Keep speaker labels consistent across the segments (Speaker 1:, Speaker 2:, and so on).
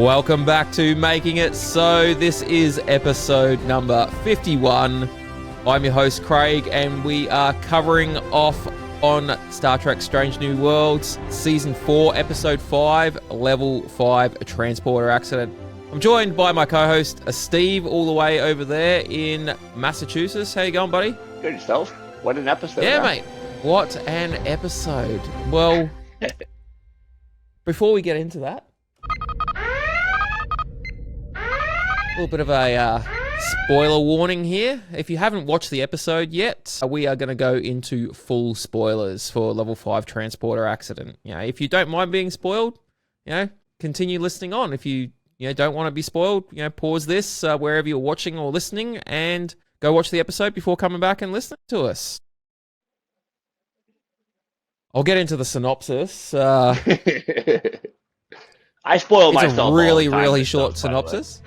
Speaker 1: Welcome back to Making It So. This is episode number 51. I'm your host, Craig, and we are covering off on Star Trek Strange New Worlds, Season 4, Episode 5, Level 5, a transporter accident. I'm joined by my co-host, Steve, all the way over there in Massachusetts. How you going, buddy?
Speaker 2: Good yourself. What an episode.
Speaker 1: Yeah, mate. What an episode. Well, before we get into that, a little bit of a spoiler warning here. If you haven't watched the episode yet, we are going to go into full spoilers for Level 5 transporter accident. You know, if you don't mind being spoiled, continue listening on. If you don't want to be spoiled, pause this wherever you're watching or listening and go watch the episode before coming back and listening to us. I'll get into the synopsis.
Speaker 2: I spoil myself.
Speaker 1: It's a really short synopsis.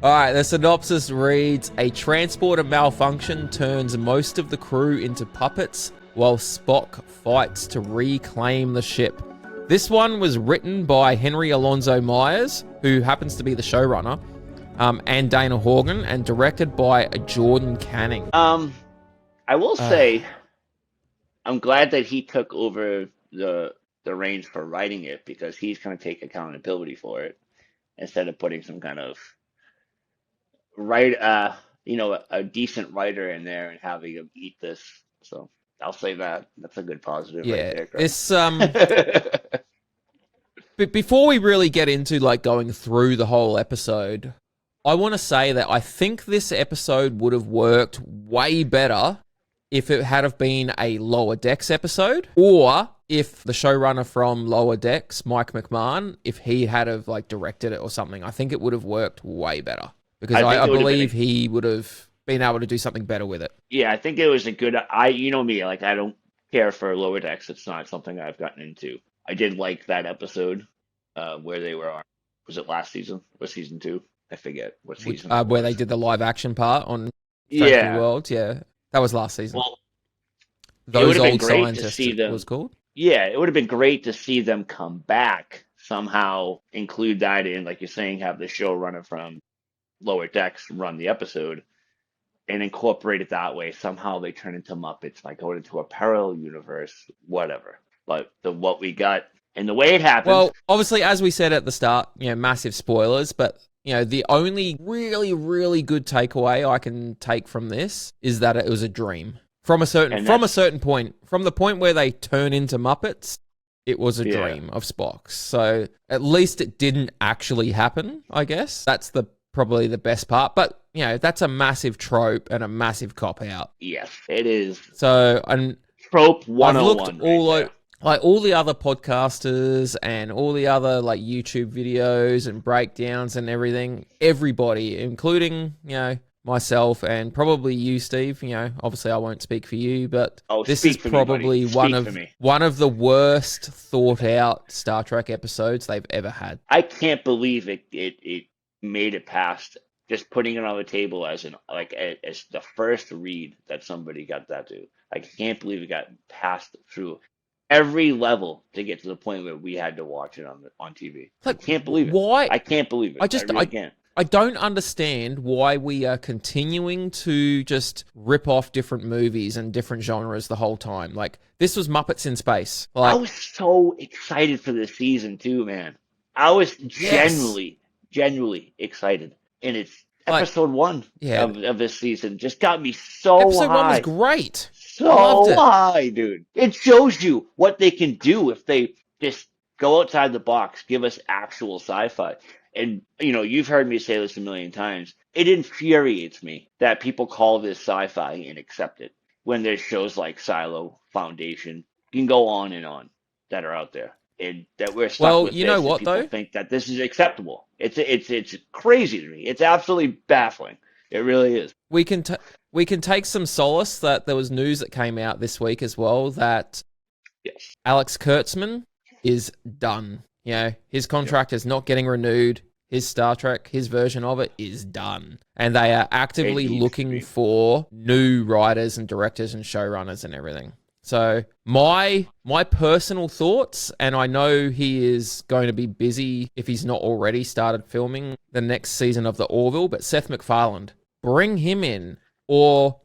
Speaker 1: Alright, the synopsis reads, a transporter malfunction turns most of the crew into puppets while Spock fights to reclaim the ship. This one was written by Henry Alonzo Myers, who happens to be the showrunner, and Dana Horgan, and directed by Jordan Canning.
Speaker 2: I will say, I'm glad that he took over the reins for writing it, because he's going to take accountability for it instead of putting some kind of a decent writer in there and having him eat this. So I'll say that's a good positive.
Speaker 1: Yeah,
Speaker 2: right there,
Speaker 1: it's But before we really get into going through the whole episode, I want to say that I think this episode would have worked way better if it had have been a Lower Decks episode, or if the showrunner from Lower Decks, Mike McMahon, if he had have directed it or something. I think it would have worked way better, because I believe he would have been able to do something better with it.
Speaker 2: Yeah, I think it was a good. You know me, I don't care for Lower Decks. It's not something I've gotten into. I did like that episode where they were on. Was it last season or season 2? I forget what season.
Speaker 1: Where they did the live action part on Strange New Worlds. Yeah, that was last season.
Speaker 2: Well,
Speaker 1: Those Old Scientists, it was called.
Speaker 2: Yeah, it would have been great to see them come back, somehow include that in, like you're saying, have the showrunner from Lower Decks run the episode and incorporate it that way. Somehow they turn into Muppets, go into a parallel universe, whatever. But what we got and the way it happened.
Speaker 1: Well, obviously, as we said at the start, massive spoilers, but the only really good takeaway I can take from this is that it was a dream. From a certain point, from the point where they turn into Muppets, it was a dream of Spock's. So at least it didn't actually happen, I guess. That's probably the best part. But, that's a massive trope and a massive cop-out.
Speaker 2: Yes, it is.
Speaker 1: So, and
Speaker 2: trope 101.
Speaker 1: I've looked all the other podcasters and all the other YouTube videos and breakdowns and everything. Everybody, including, myself and probably you, Steve. Obviously I won't speak for you, but this is probably one of the worst thought out Star Trek episodes they've ever had.
Speaker 2: I can't believe it made it past just putting it on the table as as the first read that somebody got that to. I can't believe it got passed through every level to get to the point where we had to watch it on TV. I can't believe it.
Speaker 1: Why?
Speaker 2: I can't believe it. I really can't.
Speaker 1: I don't understand why we are continuing to just rip off different movies and different genres the whole time. This was Muppets in Space.
Speaker 2: I was so excited for this season too, man. I was genuinely excited. And it's episode 1 of this season just got me so high.
Speaker 1: Episode 1 was great.
Speaker 2: So high, dude. It shows you what they can do if they just go outside the box, give us actual sci-fi. And, you've heard me say this a million times. It infuriates me that people call this sci-fi and accept it when there's shows like Silo, Foundation, you can go on and on that are out there. And that we're stuck with this, what, people think that this is acceptable. It's crazy to me. It's absolutely baffling. It really is.
Speaker 1: We can take some solace that there was news that came out this week as well that Alex Kurtzman is done. His contract is not getting renewed. His Star Trek, his version of it, is done. And they are actively looking for new writers and directors and showrunners and everything. So my personal thoughts, and I know he is going to be busy if he's not already started filming the next season of the Orville, but Seth MacFarlane, bring him in, or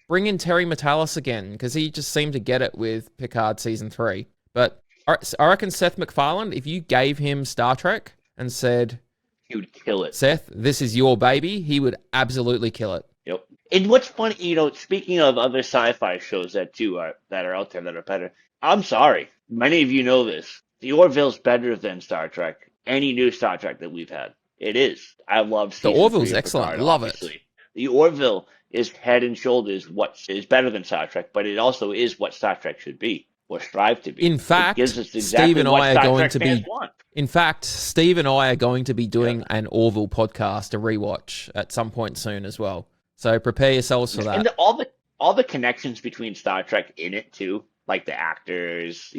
Speaker 1: bring in Terry Matalas again, because he just seemed to get it with Picard season 3. But I reckon Seth MacFarlane, if you gave him Star Trek and said,
Speaker 2: he would kill it.
Speaker 1: Seth, this is your baby, he would absolutely kill it.
Speaker 2: Yep. And what's funny, speaking of other sci-fi shows that are out there that are better, I'm sorry, many of you know this. The Orville's better than Star Trek. Any new Star Trek that we've had, it is. I love
Speaker 1: The
Speaker 2: season
Speaker 1: Orville's
Speaker 2: 3 of
Speaker 1: excellent.
Speaker 2: Picard,
Speaker 1: Love
Speaker 2: obviously.
Speaker 1: it.
Speaker 2: The Orville is head and shoulders what is better than Star Trek, but it also is what Star Trek should be or strive to be.
Speaker 1: In fact,
Speaker 2: it gives us exactly
Speaker 1: Steve and
Speaker 2: what
Speaker 1: I are
Speaker 2: Star
Speaker 1: going
Speaker 2: Trek
Speaker 1: to
Speaker 2: fans
Speaker 1: be.
Speaker 2: want.
Speaker 1: In fact, Steve and I are going to be doing an Orville podcast, a rewatch at some point soon as well. So prepare yourselves for that.
Speaker 2: And all the connections between Star Trek in it too, like the actors,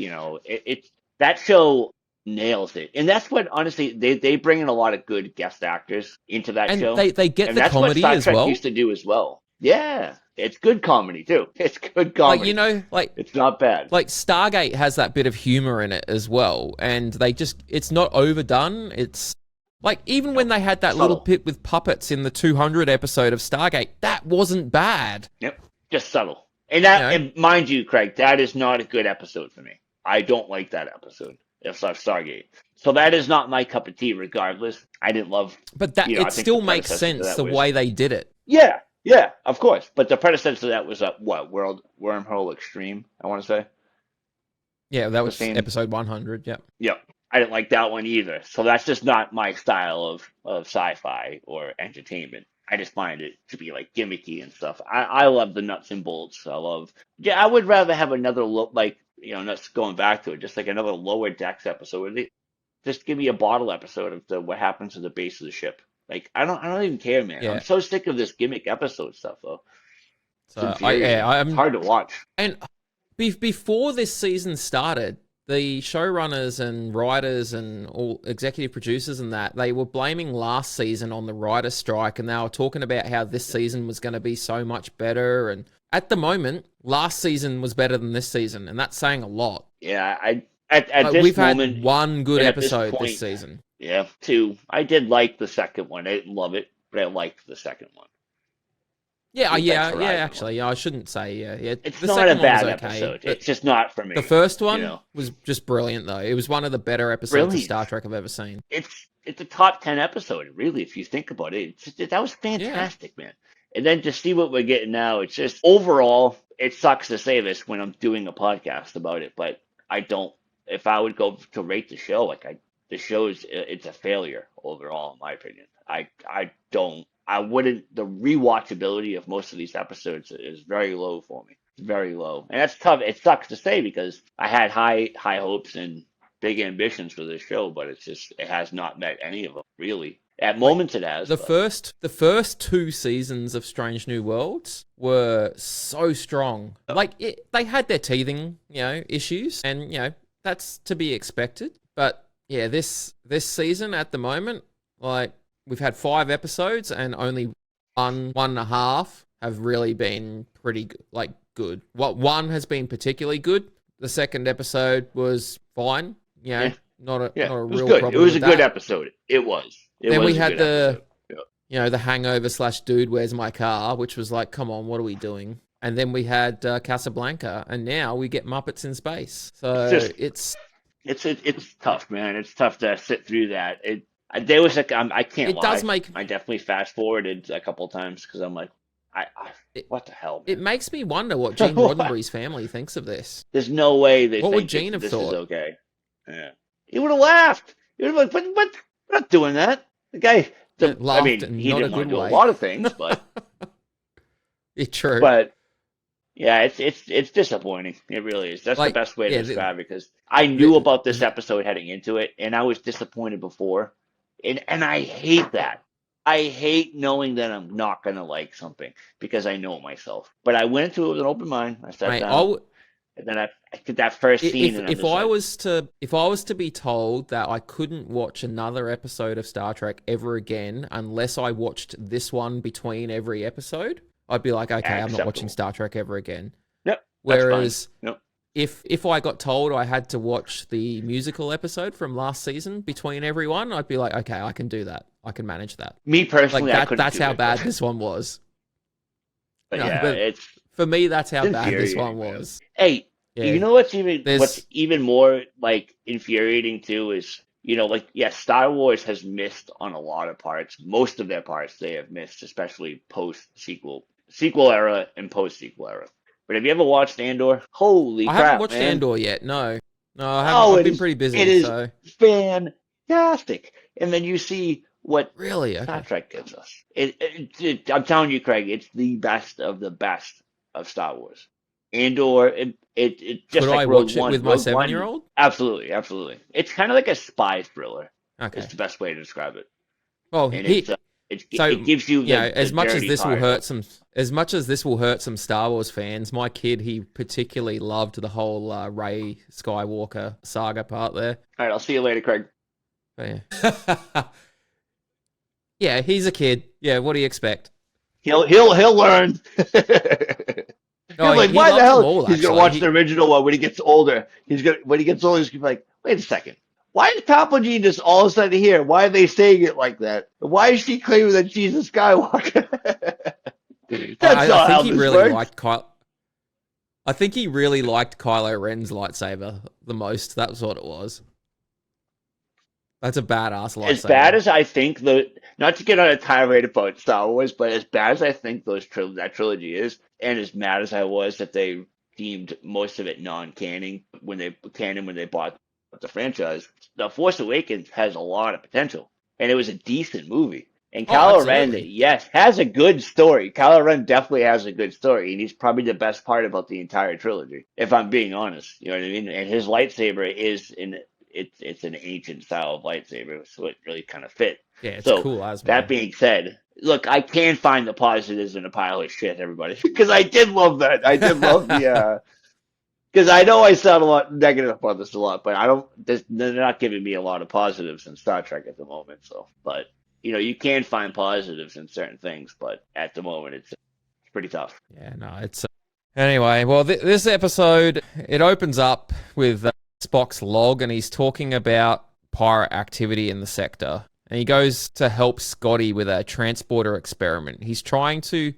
Speaker 2: that show nails it. And that's what, honestly, they bring in a lot of good guest actors into that
Speaker 1: and
Speaker 2: show.
Speaker 1: They get
Speaker 2: and
Speaker 1: the
Speaker 2: that's
Speaker 1: comedy
Speaker 2: what Star
Speaker 1: as
Speaker 2: Trek
Speaker 1: well.
Speaker 2: used to do as well. Yeah, it's good comedy too. It's good comedy. It's not bad.
Speaker 1: Like Stargate has that bit of humor in it as well, and it's not overdone. It's like even when they had that little bit with puppets in the 200 episode of Stargate, that wasn't bad.
Speaker 2: Yep, just subtle. And and mind you, Craig, that is not a good episode for me. I don't like that episode of Stargate. So that is not my cup of tea, regardless. I didn't love.
Speaker 1: But that it still makes sense the way they did it.
Speaker 2: Yeah, of course. But the predecessor to that was Wormhole Extreme, I want to say.
Speaker 1: Yeah, that was episode 100. Yep.
Speaker 2: Yep. I didn't like that one either. So that's just not my style of sci-fi or entertainment. I just find it to be like gimmicky and stuff. I love the nuts and bolts. I would rather have another not going back to it, just like another Lower Decks episode. Just give me a bottle episode of what happens to the base of the ship. Like I don't even care, man. Yeah. I'm so sick of this gimmick episode stuff, though.
Speaker 1: So it's
Speaker 2: hard to watch.
Speaker 1: And before this season started, the showrunners and writers and all executive producers and that, they were blaming last season on the writer's strike, and they were talking about how this season was going to be so much better. And at the moment, last season was better than this season, and that's saying a lot.
Speaker 2: Yeah, we've
Speaker 1: had one good episode this season.
Speaker 2: Yeah, 2. I did like the second one. I didn't love it, but I liked the second one.
Speaker 1: Actually, I shouldn't say,
Speaker 2: It's not a bad episode. It's just not for me.
Speaker 1: The first one was just brilliant, though. It was one of the better episodes of Star Trek I've ever seen.
Speaker 2: It's a top 10 episode, really, if you think about it. That was fantastic, man. And then to see what we're getting now, it's just, overall, it sucks to say this when I'm doing a podcast about it, but I don't, if I would go to rate the show, the show it's a failure overall, in my opinion. The rewatchability of most of these episodes is very low for me. It's very low. And that's tough. It sucks to say because I had high hopes and big ambitions for this show, but it has not met any of them, really. At moments it has.
Speaker 1: The first 2 seasons of Strange New Worlds were so strong. They had their teething, issues, and that's to be expected. But yeah, this season at the moment, we've had 5 episodes and only one and a half have really been pretty good. One has been particularly good. The second episode was fine. Not a real problem.
Speaker 2: It was a good episode. It was.
Speaker 1: Then we had the Hangover / Dude, Where's My Car, which was like, come on, what are we doing? And then we had Casablanca, and now we get Muppets in Space. So it's
Speaker 2: tough, man. It's tough to sit through that. There was I can't lie. I definitely fast forwarded a couple times because I'm like, what the hell, man?
Speaker 1: It makes me wonder what Gene Roddenberry's family thinks of this.
Speaker 2: There's no way
Speaker 1: what would Gene have thought?
Speaker 2: Is okay. Yeah, he would have laughed. He would have like, what? We're not doing that. The guy
Speaker 1: laughed.
Speaker 2: He didn't want to do a lot of things, but
Speaker 1: it's true.
Speaker 2: But yeah, it's disappointing. It really is. That's the best way to describe it, because I knew about this episode heading into it, and I was disappointed before, and I hate that. I hate knowing that I'm not gonna like something because I know it myself. But I went into it with an open mind. I sat down. And then I did that first scene.
Speaker 1: If I was to be told that I couldn't watch another episode of Star Trek ever again unless I watched this one between every episode, I'd be like, okay, I'm not watching Star Trek ever again.
Speaker 2: Yep. That's fine.
Speaker 1: Whereas
Speaker 2: Yep.
Speaker 1: if I got told I had to watch the musical episode from last season between everyone, I'd be like, okay, I can do that. I can manage that.
Speaker 2: Me
Speaker 1: Like
Speaker 2: personally, I
Speaker 1: that.
Speaker 2: couldn't
Speaker 1: That's
Speaker 2: do
Speaker 1: how
Speaker 2: it,
Speaker 1: bad this one was.
Speaker 2: but
Speaker 1: No,
Speaker 2: yeah,
Speaker 1: but for me, that's
Speaker 2: it's
Speaker 1: how bad this one
Speaker 2: infuriating, man.
Speaker 1: was.
Speaker 2: Hey,
Speaker 1: Yeah,
Speaker 2: you know what's
Speaker 1: there's
Speaker 2: even more like infuriating too is, like, yeah, Star Wars has missed on a lot of parts. Most of their parts they have missed, especially post sequel era and post sequel era. But have you ever watched Andor? Holy
Speaker 1: I haven't
Speaker 2: crap,
Speaker 1: watched
Speaker 2: man.
Speaker 1: Andor yet. No, no, I haven't.
Speaker 2: Oh,
Speaker 1: I've
Speaker 2: it
Speaker 1: been
Speaker 2: is
Speaker 1: pretty
Speaker 2: it
Speaker 1: busy,
Speaker 2: is
Speaker 1: so
Speaker 2: fantastic. And then you see what
Speaker 1: really,
Speaker 2: Star
Speaker 1: okay.
Speaker 2: Trek gives us. I'm telling you, Craig, it's the best of the best of Star Wars. Andor, it just
Speaker 1: Could
Speaker 2: like
Speaker 1: I
Speaker 2: Rogue
Speaker 1: watch it
Speaker 2: One.
Speaker 1: with my
Speaker 2: Rogue One,
Speaker 1: 7-year-old?
Speaker 2: absolutely, absolutely. It's kind of like a spy thriller. It's
Speaker 1: Okay.
Speaker 2: the best way to describe it,
Speaker 1: Well,
Speaker 2: and it
Speaker 1: so
Speaker 2: gives you the
Speaker 1: as much as
Speaker 2: dirty
Speaker 1: this will
Speaker 2: part
Speaker 1: hurt
Speaker 2: of.
Speaker 1: some Star Wars fans, my kid he particularly loved the whole Rey Skywalker saga part there.
Speaker 2: All right, I'll see you later, Craig.
Speaker 1: But yeah. Yeah, he's a kid. Yeah, what do you expect?
Speaker 2: He'll learn.
Speaker 1: Oh,
Speaker 2: He's like,
Speaker 1: he
Speaker 2: why the
Speaker 1: loves them
Speaker 2: hell?
Speaker 1: all
Speaker 2: He's gonna
Speaker 1: actually.
Speaker 2: watch the original one when he gets older. When he gets older, he's gonna be like, wait a second. Why is Palpatine just all of a sudden here? Why are they saying it like that? Why is she claiming that she's a Skywalker? That's
Speaker 1: I
Speaker 2: not
Speaker 1: think
Speaker 2: how
Speaker 1: he
Speaker 2: this
Speaker 1: really
Speaker 2: works.
Speaker 1: liked Kyle. I think he really liked Kylo Ren's lightsaber the most. That's what it was. That's a badass
Speaker 2: As bad
Speaker 1: lightsaber.
Speaker 2: as I think not to get on a tirade about Star Wars, but as bad as I think that trilogy is, and as mad as I was that they deemed most of it non-canon when they bought the franchise, The Force Awakens has a lot of potential, and it was a decent movie. And
Speaker 1: Oh,
Speaker 2: Kylo Ren,
Speaker 1: absolutely.
Speaker 2: yes, has a good story. Kylo Ren definitely has a good story, and he's probably the best part about the entire trilogy, if I'm being honest. You know what I mean? And his lightsaber is it's an ancient style of lightsaber, so it really kind of fit.
Speaker 1: Yeah, it's
Speaker 2: So
Speaker 1: cool as
Speaker 2: that
Speaker 1: man.
Speaker 2: being said, look, I can find the positives in a pile of shit, everybody, because I did love that. I did love the because I know I sound a lot negative about this a lot, but I don't. They're not giving me a lot of positives in Star Trek at the moment. So, but you can find positives in certain things, but at the moment, it's pretty tough.
Speaker 1: Yeah, no, it's anyway. Well, this episode it opens up with Spock's log, and he's talking about pirate activity in the sector, and he goes to help Scotty with a transporter experiment. He's trying to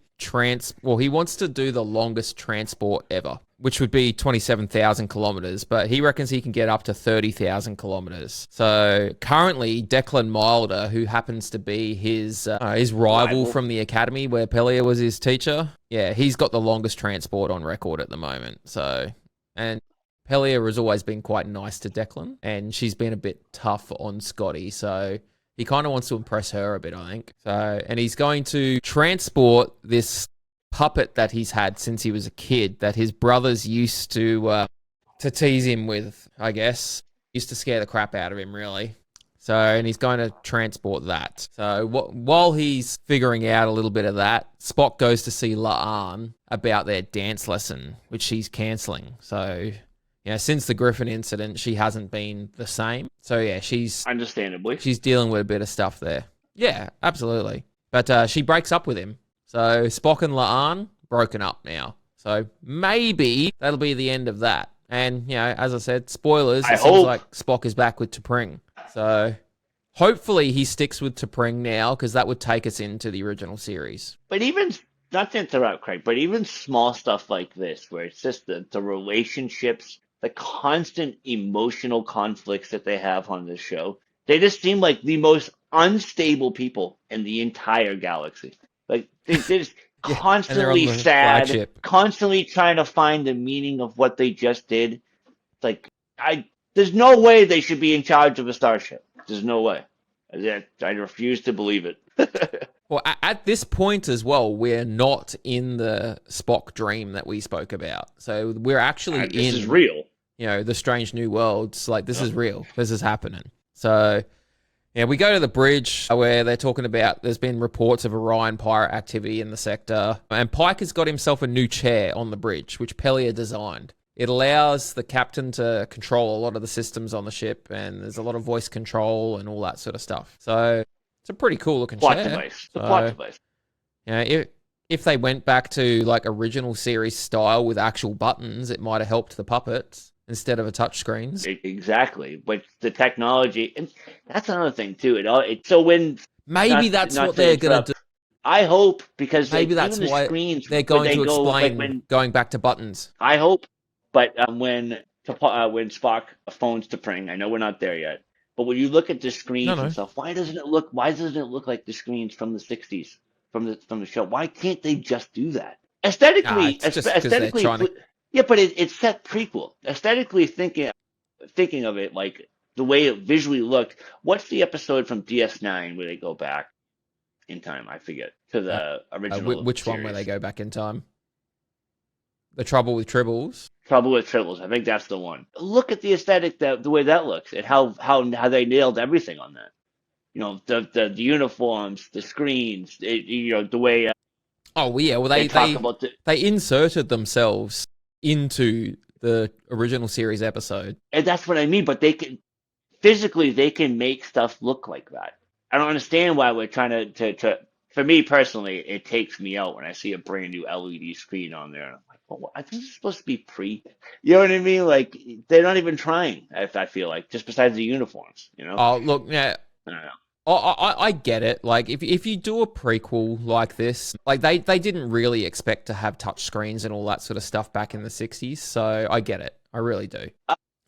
Speaker 1: he wants to do the longest transport ever, which would be 27,000 kilometers, but he reckons he can get up to 30,000 kilometers. So currently, Declan Milder, who happens to be his rival from the academy where Pelia was his teacher, yeah, he's got the longest transport on record at the moment. So, and Pelia has always been quite nice to Declan, and she's been a bit tough on Scotty, so he kind of wants to impress her a bit, I think. So, and he's going to transport this puppet that he's had since he was a kid that his brothers used to tease him with, I guess. Used to scare the crap out of him, really. So, and he's going to transport that. So, while he's figuring out a little bit of that, Spock goes to see La'an about their dance lesson, which she's cancelling. So, since the Griffin incident, she hasn't been the same. So, yeah, she's
Speaker 2: Understandably.
Speaker 1: dealing with a bit of stuff there. Yeah, absolutely. But she breaks up with him. So Spock and La'an broken up now. So maybe that'll be the end of that. And, as I said, spoilers,
Speaker 2: I
Speaker 1: it seems
Speaker 2: hope.
Speaker 1: like Spock is back with T'Pring. So hopefully he sticks with T'Pring now, because that would take us into the original series.
Speaker 2: But even, not to interrupt, Craig, but even small stuff like this, where it's just the relationships, the constant emotional conflicts that they have on this show, they just seem like the most unstable people in the entire galaxy. Like, they're just
Speaker 1: Yeah, and they're on
Speaker 2: constantly
Speaker 1: the
Speaker 2: sad,
Speaker 1: flagship.
Speaker 2: constantly trying to find the meaning of what they just did. It's like, there's no way they should be in charge of a starship. There's no way. I refuse to believe it.
Speaker 1: Well, at this point as well, we're not in the Spock dream that we spoke about. So we're actually
Speaker 2: This is
Speaker 1: in,
Speaker 2: real.
Speaker 1: the Strange New Worlds. Like, this is real. This is happening. So, yeah, we go to the bridge where they're talking about there's been reports of Orion pirate activity in the sector. And Pike has got himself a new chair on the bridge, which Pelia designed. It allows the captain to control a lot of the systems on the ship, and there's a lot of voice control and all that sort of stuff. So it's a pretty cool looking
Speaker 2: Plot
Speaker 1: chair.
Speaker 2: device. The plot device.
Speaker 1: Yeah, if they went back to like original series style with actual buttons, it might have helped the puppets instead of a touch screens.
Speaker 2: Exactly, but the technology, and that's another thing too. So when
Speaker 1: Maybe that's
Speaker 2: not
Speaker 1: what
Speaker 2: to
Speaker 1: they're gonna do.
Speaker 2: interrupt, I hope because
Speaker 1: Maybe
Speaker 2: like
Speaker 1: that's
Speaker 2: even the
Speaker 1: why
Speaker 2: screens
Speaker 1: they're
Speaker 2: when
Speaker 1: going
Speaker 2: they
Speaker 1: to
Speaker 2: go like
Speaker 1: explain
Speaker 2: when
Speaker 1: going back to buttons.
Speaker 2: I hope, but when Spock phones to Pring, I know we're not there yet, but when you look at the
Speaker 1: No,
Speaker 2: screens and
Speaker 1: no.
Speaker 2: stuff, why doesn't it look like the screens from the '60s from the show? Why can't they just do that?
Speaker 1: It's just because they're
Speaker 2: Aesthetically,
Speaker 1: trying to.
Speaker 2: yeah, but it's set prequel. Aesthetically thinking of it like the way it visually looked. What's the episode from DS9 where they go back in time? I forget to
Speaker 1: Uh,
Speaker 2: the original
Speaker 1: which one where they
Speaker 2: series.
Speaker 1: go back in time? The Trouble with Tribbles.
Speaker 2: Trouble with Tribbles. I think that's the one. Look at the aesthetic the way that looks and how they nailed everything on that. You know the uniforms, the screens. The way
Speaker 1: Oh well, yeah. Well,
Speaker 2: they talk about the
Speaker 1: they inserted themselves into the original series episode.
Speaker 2: and that's what I mean. But they can physically they can make stuff look like that. I don't understand why we're trying to for me personally, it takes me out when I see a brand new LED screen on there. I'm like, well, I think it's supposed to be pre. You know what I mean? Like they're not even trying. I feel like just besides the uniforms.
Speaker 1: Oh look, yeah.
Speaker 2: I don't know.
Speaker 1: I get it. Like if you do a prequel like this, like they didn't really expect to have touch screens and all that sort of stuff back in the 60s, so I get it. I really do.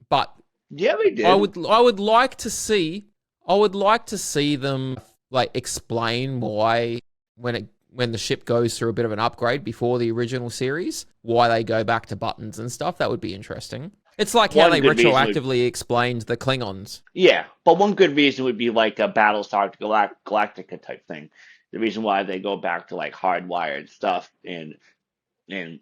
Speaker 1: But
Speaker 2: Yeah, we did.
Speaker 1: I would like to see them like explain why when the ship goes through a bit of an upgrade before the original series, why they go back to buttons and stuff. That would be interesting. It's like how
Speaker 2: One
Speaker 1: they
Speaker 2: good reason would
Speaker 1: retroactively explained the Klingons.
Speaker 2: Yeah, but one good reason would be like a Battlestar Galactica type thing. The reason why they go back to like hardwired stuff and in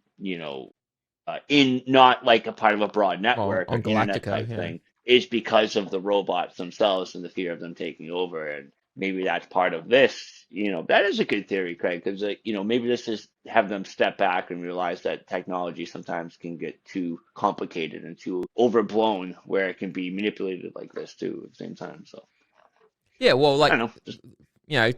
Speaker 2: not like a part of a broad
Speaker 1: Well,
Speaker 2: network or
Speaker 1: on
Speaker 2: internet
Speaker 1: Galactica,
Speaker 2: type
Speaker 1: yeah.
Speaker 2: thing is because of the robots themselves and the fear of them taking over. And maybe that's part of this. That is a good theory, Craig, because maybe this is have them step back and realize that technology sometimes can get too complicated and too overblown, where it can be manipulated like this too at the same time. So
Speaker 1: Yeah, well,
Speaker 2: I
Speaker 1: like,
Speaker 2: don't know. Just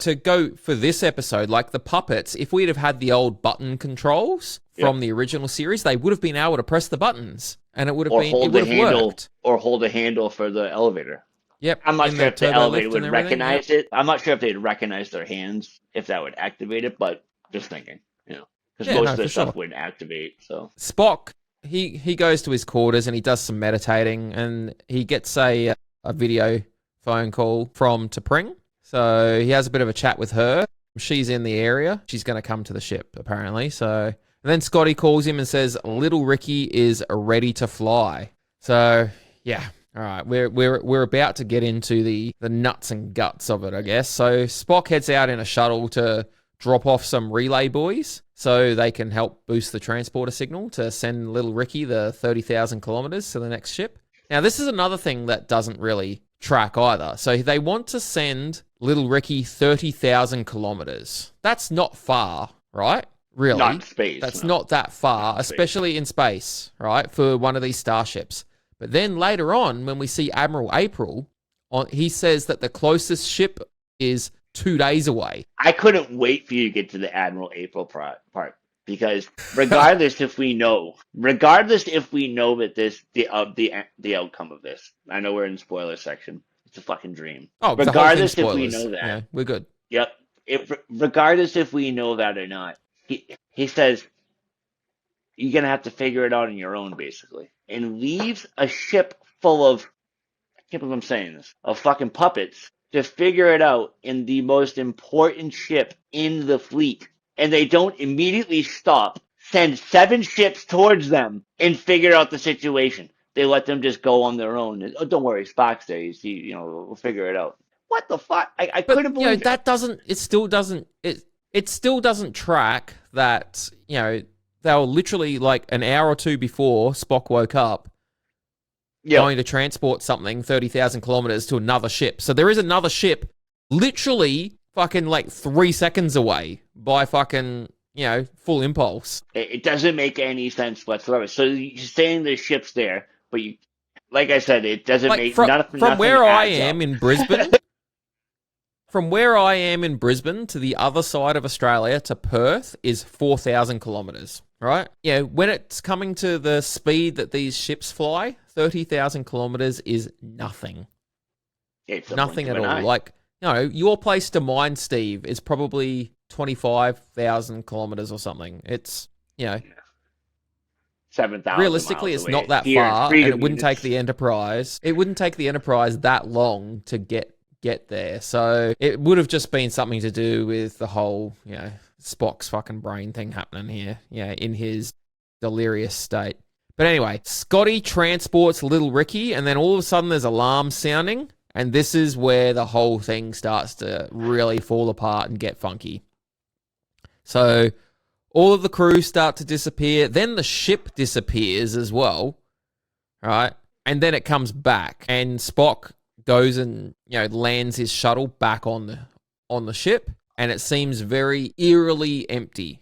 Speaker 1: to go for this episode, like the puppets, if we'd have had the old button controls
Speaker 2: yep.
Speaker 1: from the original series, they would have been able to press the buttons and it would have
Speaker 2: Or
Speaker 1: been, it
Speaker 2: hold
Speaker 1: would
Speaker 2: the
Speaker 1: have
Speaker 2: handle,
Speaker 1: worked.
Speaker 2: or hold a handle for the elevator.
Speaker 1: Yep,
Speaker 2: I'm not
Speaker 1: in
Speaker 2: sure
Speaker 1: the
Speaker 2: if the
Speaker 1: turbo
Speaker 2: elevator
Speaker 1: lift and
Speaker 2: would
Speaker 1: everything. Yep.
Speaker 2: recognize it. I'm not sure if they'd recognize their hands if that would activate it, but just thinking, because
Speaker 1: Yeah,
Speaker 2: most
Speaker 1: no,
Speaker 2: of
Speaker 1: for
Speaker 2: this stuff
Speaker 1: sure.
Speaker 2: wouldn't activate. So
Speaker 1: Spock, he goes to his quarters and he does some meditating and he gets a video phone call from T'Pring. So he has a bit of a chat with her. She's in the area. She's going to come to the ship, apparently. So and then Scotty calls him and says, "Little Ricky is ready to fly." So yeah, all right, we're about to get into the nuts and guts of it, I guess. So Spock heads out in a shuttle to drop off some relay buoys so they can help boost the transporter signal to send Little Ricky the 30,000 kilometers to the next ship. Now, this is another thing that doesn't really track either. So they want to send Little Ricky 30,000 kilometers. That's not far, right? Really?
Speaker 2: not in space.
Speaker 1: That's
Speaker 2: No.
Speaker 1: not that far,
Speaker 2: Not in space.
Speaker 1: especially in space, right? For one of these starships. But then later on, when we see Admiral April, he says that the closest ship is 2 days away.
Speaker 2: I couldn't wait for you to get to the Admiral April part because regardless if we know that the outcome of this, I know we're in the spoiler section. It's a fucking dream.
Speaker 1: Oh, the whole thing
Speaker 2: Regardless if we
Speaker 1: spoilers.
Speaker 2: know that,
Speaker 1: Yeah, we're good.
Speaker 2: yep. Regardless if we know that or not, he says you're gonna have to figure it out on your own, basically, and leaves a ship full of I can't believe I'm saying this of fucking puppets to figure it out in the most important ship in the fleet, and they don't immediately stop, send 7 ships towards them, and figure out the situation. They let them just go on their own. Oh, don't worry, Spock's there. We'll figure it out. What the fuck? I
Speaker 1: But
Speaker 2: couldn't believe it.
Speaker 1: that doesn't. It still doesn't. It still doesn't track that. They were literally like an hour or two before Spock woke up, going to transport something 30,000 kilometers to another ship. So there is another ship, literally fucking like 3 seconds away by fucking full impulse.
Speaker 2: It doesn't make any sense whatsoever. So you're saying the ship's there, but like I said, it doesn't
Speaker 1: Like
Speaker 2: make
Speaker 1: from
Speaker 2: nothing
Speaker 1: where I
Speaker 2: adds
Speaker 1: am
Speaker 2: up.
Speaker 1: in Brisbane. from where I am in Brisbane to the other side of Australia to Perth is 4,000 kilometres, right? Yeah, when it's coming to the speed that these ships fly, 30,000 kilometres is nothing.
Speaker 2: It's a
Speaker 1: Nothing
Speaker 2: blink
Speaker 1: at
Speaker 2: of an
Speaker 1: all.
Speaker 2: eye.
Speaker 1: Like, your place to mine, Steve, is probably 25,000 kilometers or something. It's,
Speaker 2: 7,000
Speaker 1: realistically,
Speaker 2: miles
Speaker 1: it's not
Speaker 2: away.
Speaker 1: that
Speaker 2: Here, it's
Speaker 1: far, and it
Speaker 2: freedom
Speaker 1: wouldn't take
Speaker 2: units.
Speaker 1: the Enterprise. It wouldn't take the Enterprise that long to get there. So it would have just been something to do with the whole, Spock's fucking brain thing happening here. In his delirious state. But anyway, Scotty transports little Ricky, and then all of a sudden there's alarms sounding. And this is where the whole thing starts to really fall apart and get funky. So all of the crew start to disappear. Then the ship disappears as well, right? And then it comes back. And Spock goes and, lands his shuttle back on the ship. And it seems very eerily empty,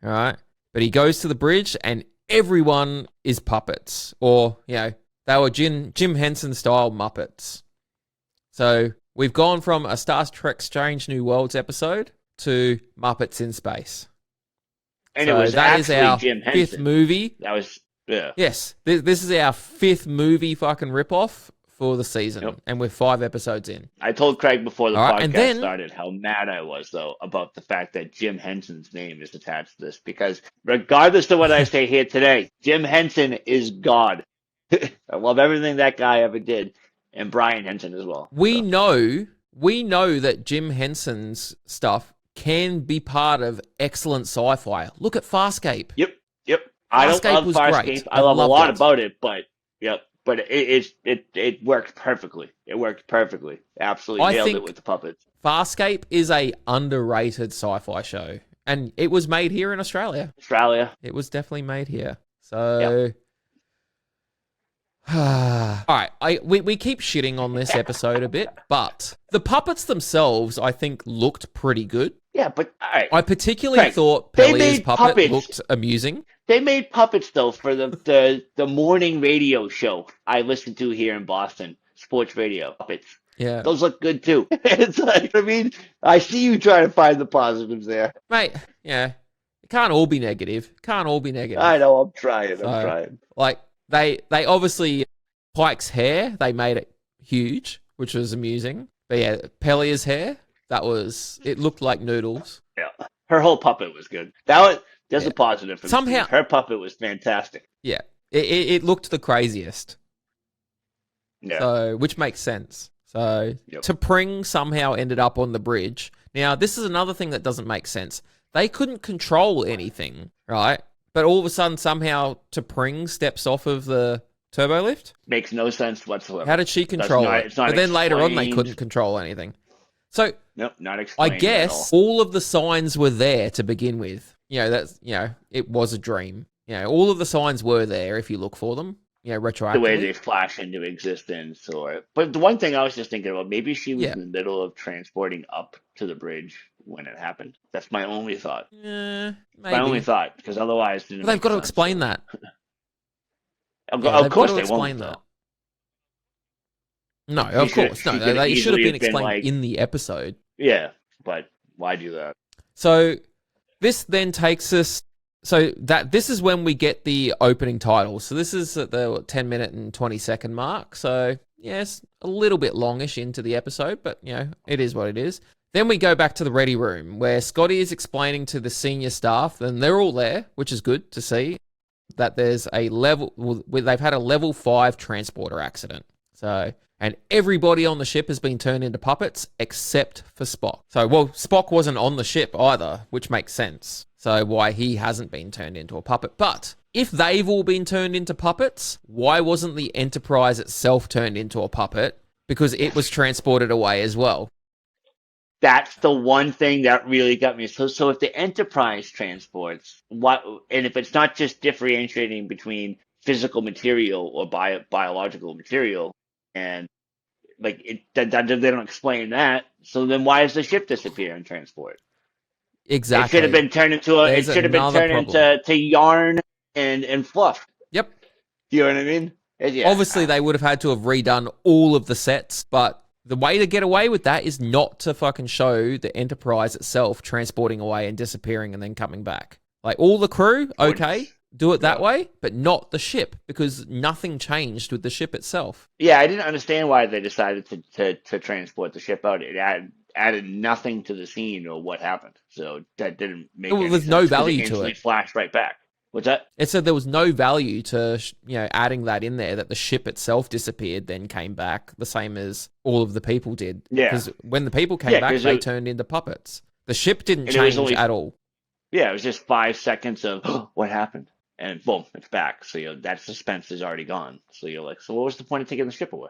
Speaker 1: all right? But he goes to the bridge and everyone is puppets. Or, they were Jim Henson-style Muppets. So we've gone from a Star Trek Strange New Worlds episode to Muppets in Space.
Speaker 2: And so it was
Speaker 1: that
Speaker 2: actually
Speaker 1: is our
Speaker 2: Jim Henson.
Speaker 1: fifth movie.
Speaker 2: That was, yeah.
Speaker 1: Yes, this is our fifth movie fucking ripoff for the season. Yep. And we're 5 episodes in.
Speaker 2: I told Craig before the podcast started how mad I was, though, about the fact that Jim Henson's name is attached to this. Because regardless of what I say here today, Jim Henson is God. I love everything that guy ever did. And Brian Henson as well.
Speaker 1: We know that Jim Henson's stuff can be part of excellent sci-fi. Look at Farscape.
Speaker 2: Yep. I don't love Farscape.
Speaker 1: Great.
Speaker 2: I love a lot about it, but it worked perfectly. It worked perfectly. Absolutely nailed it with the puppets.
Speaker 1: Farscape is a underrated sci-fi show, and it was made here in Australia. It was definitely made here. So. Yep. All right, we keep shitting on this episode a bit, but the puppets themselves, I think, looked pretty good.
Speaker 2: Yeah, but all right.
Speaker 1: I particularly thought Pelia's puppet looked amusing.
Speaker 2: They made puppets, though, for the morning radio show I listened to here in Boston, sports radio puppets.
Speaker 1: Yeah.
Speaker 2: Those look good, too. It's like, I see you trying to find the positives there.
Speaker 1: Mate, it can't all be negative.
Speaker 2: I know, I'm trying.
Speaker 1: Like, They obviously, Pike's hair, they made it huge, which was amusing. But yeah, Pelia's hair, it looked like noodles.
Speaker 2: Yeah. Her whole puppet was good. There's a positive for
Speaker 1: somehow.
Speaker 2: Her puppet was fantastic.
Speaker 1: Yeah. It looked the craziest.
Speaker 2: Yeah.
Speaker 1: So, which makes sense. So, T'Pring somehow ended up on the bridge. Now, this is another thing that doesn't make sense. They couldn't control anything, right? But all of a sudden, somehow, T'Pring steps off of the turbo lift?
Speaker 2: Makes no sense whatsoever.
Speaker 1: How did she control it? But then later on, they couldn't control anything. So,
Speaker 2: nope, not explained.
Speaker 1: I guess all of the signs were there to begin with. It was a dream. All of the signs were there if you look for them. Retroactively.
Speaker 2: The way they flash into existence, but the one thing I was just thinking about, maybe she was in the middle of transporting up to the bridge when it happened. That's my only thought.
Speaker 1: Maybe.
Speaker 2: My only thought, because otherwise,
Speaker 1: they've got to explain that.
Speaker 2: Of course, they won't.
Speaker 1: That. No, of course, no. They should have been explained in the episode.
Speaker 2: Yeah, but why do that?
Speaker 1: So this then takes us. So this is when we get the opening title. So this is at the 10 minute and 20 second mark. So yes, a little bit longish into the episode, but it is what it is. Then we go back to the ready room where Scotty is explaining to the senior staff, and they're all there, which is good to see, that there's they've had a level 5 transporter accident. So, and everybody on the ship has been turned into puppets except for Spock. So, Spock wasn't on the ship either, which makes sense. So why he hasn't been turned into a puppet. But if they've all been turned into puppets, why wasn't the Enterprise itself turned into a puppet? Because it was transported away as well.
Speaker 2: That's the one thing that really got me. So if the Enterprise transports, and if it's not just differentiating between physical material or biological material, and they don't explain that, so then why does the ship disappear in transport?
Speaker 1: Exactly.
Speaker 2: It should have been turned into yarn and fluff.
Speaker 1: Yep.
Speaker 2: You know what I mean?
Speaker 1: Yeah. Obviously, they would have had to have redone all of the sets, but The way to get away with that is not to fucking show the Enterprise itself transporting away and disappearing and then coming back. Like, all the crew, okay, do it that way, but not the ship, because nothing changed with the ship itself.
Speaker 2: Yeah, I didn't understand why they decided to transport the ship out. It added nothing to the scene or what happened. So that didn't make any
Speaker 1: There's
Speaker 2: sense.
Speaker 1: no
Speaker 2: 'Cause
Speaker 1: value to
Speaker 2: instantly
Speaker 1: it.
Speaker 2: flashed right back. What's that?
Speaker 1: It said there was no value to, adding that in there, that the ship itself disappeared, then came back, the same as all of the people did.
Speaker 2: Yeah.
Speaker 1: Because when the people came back, they turned into puppets. The ship didn't change at all.
Speaker 2: Yeah, it was just 5 seconds of what happened, and boom, it's back. So that suspense is already gone. So you're like, so what was the point of taking the ship away?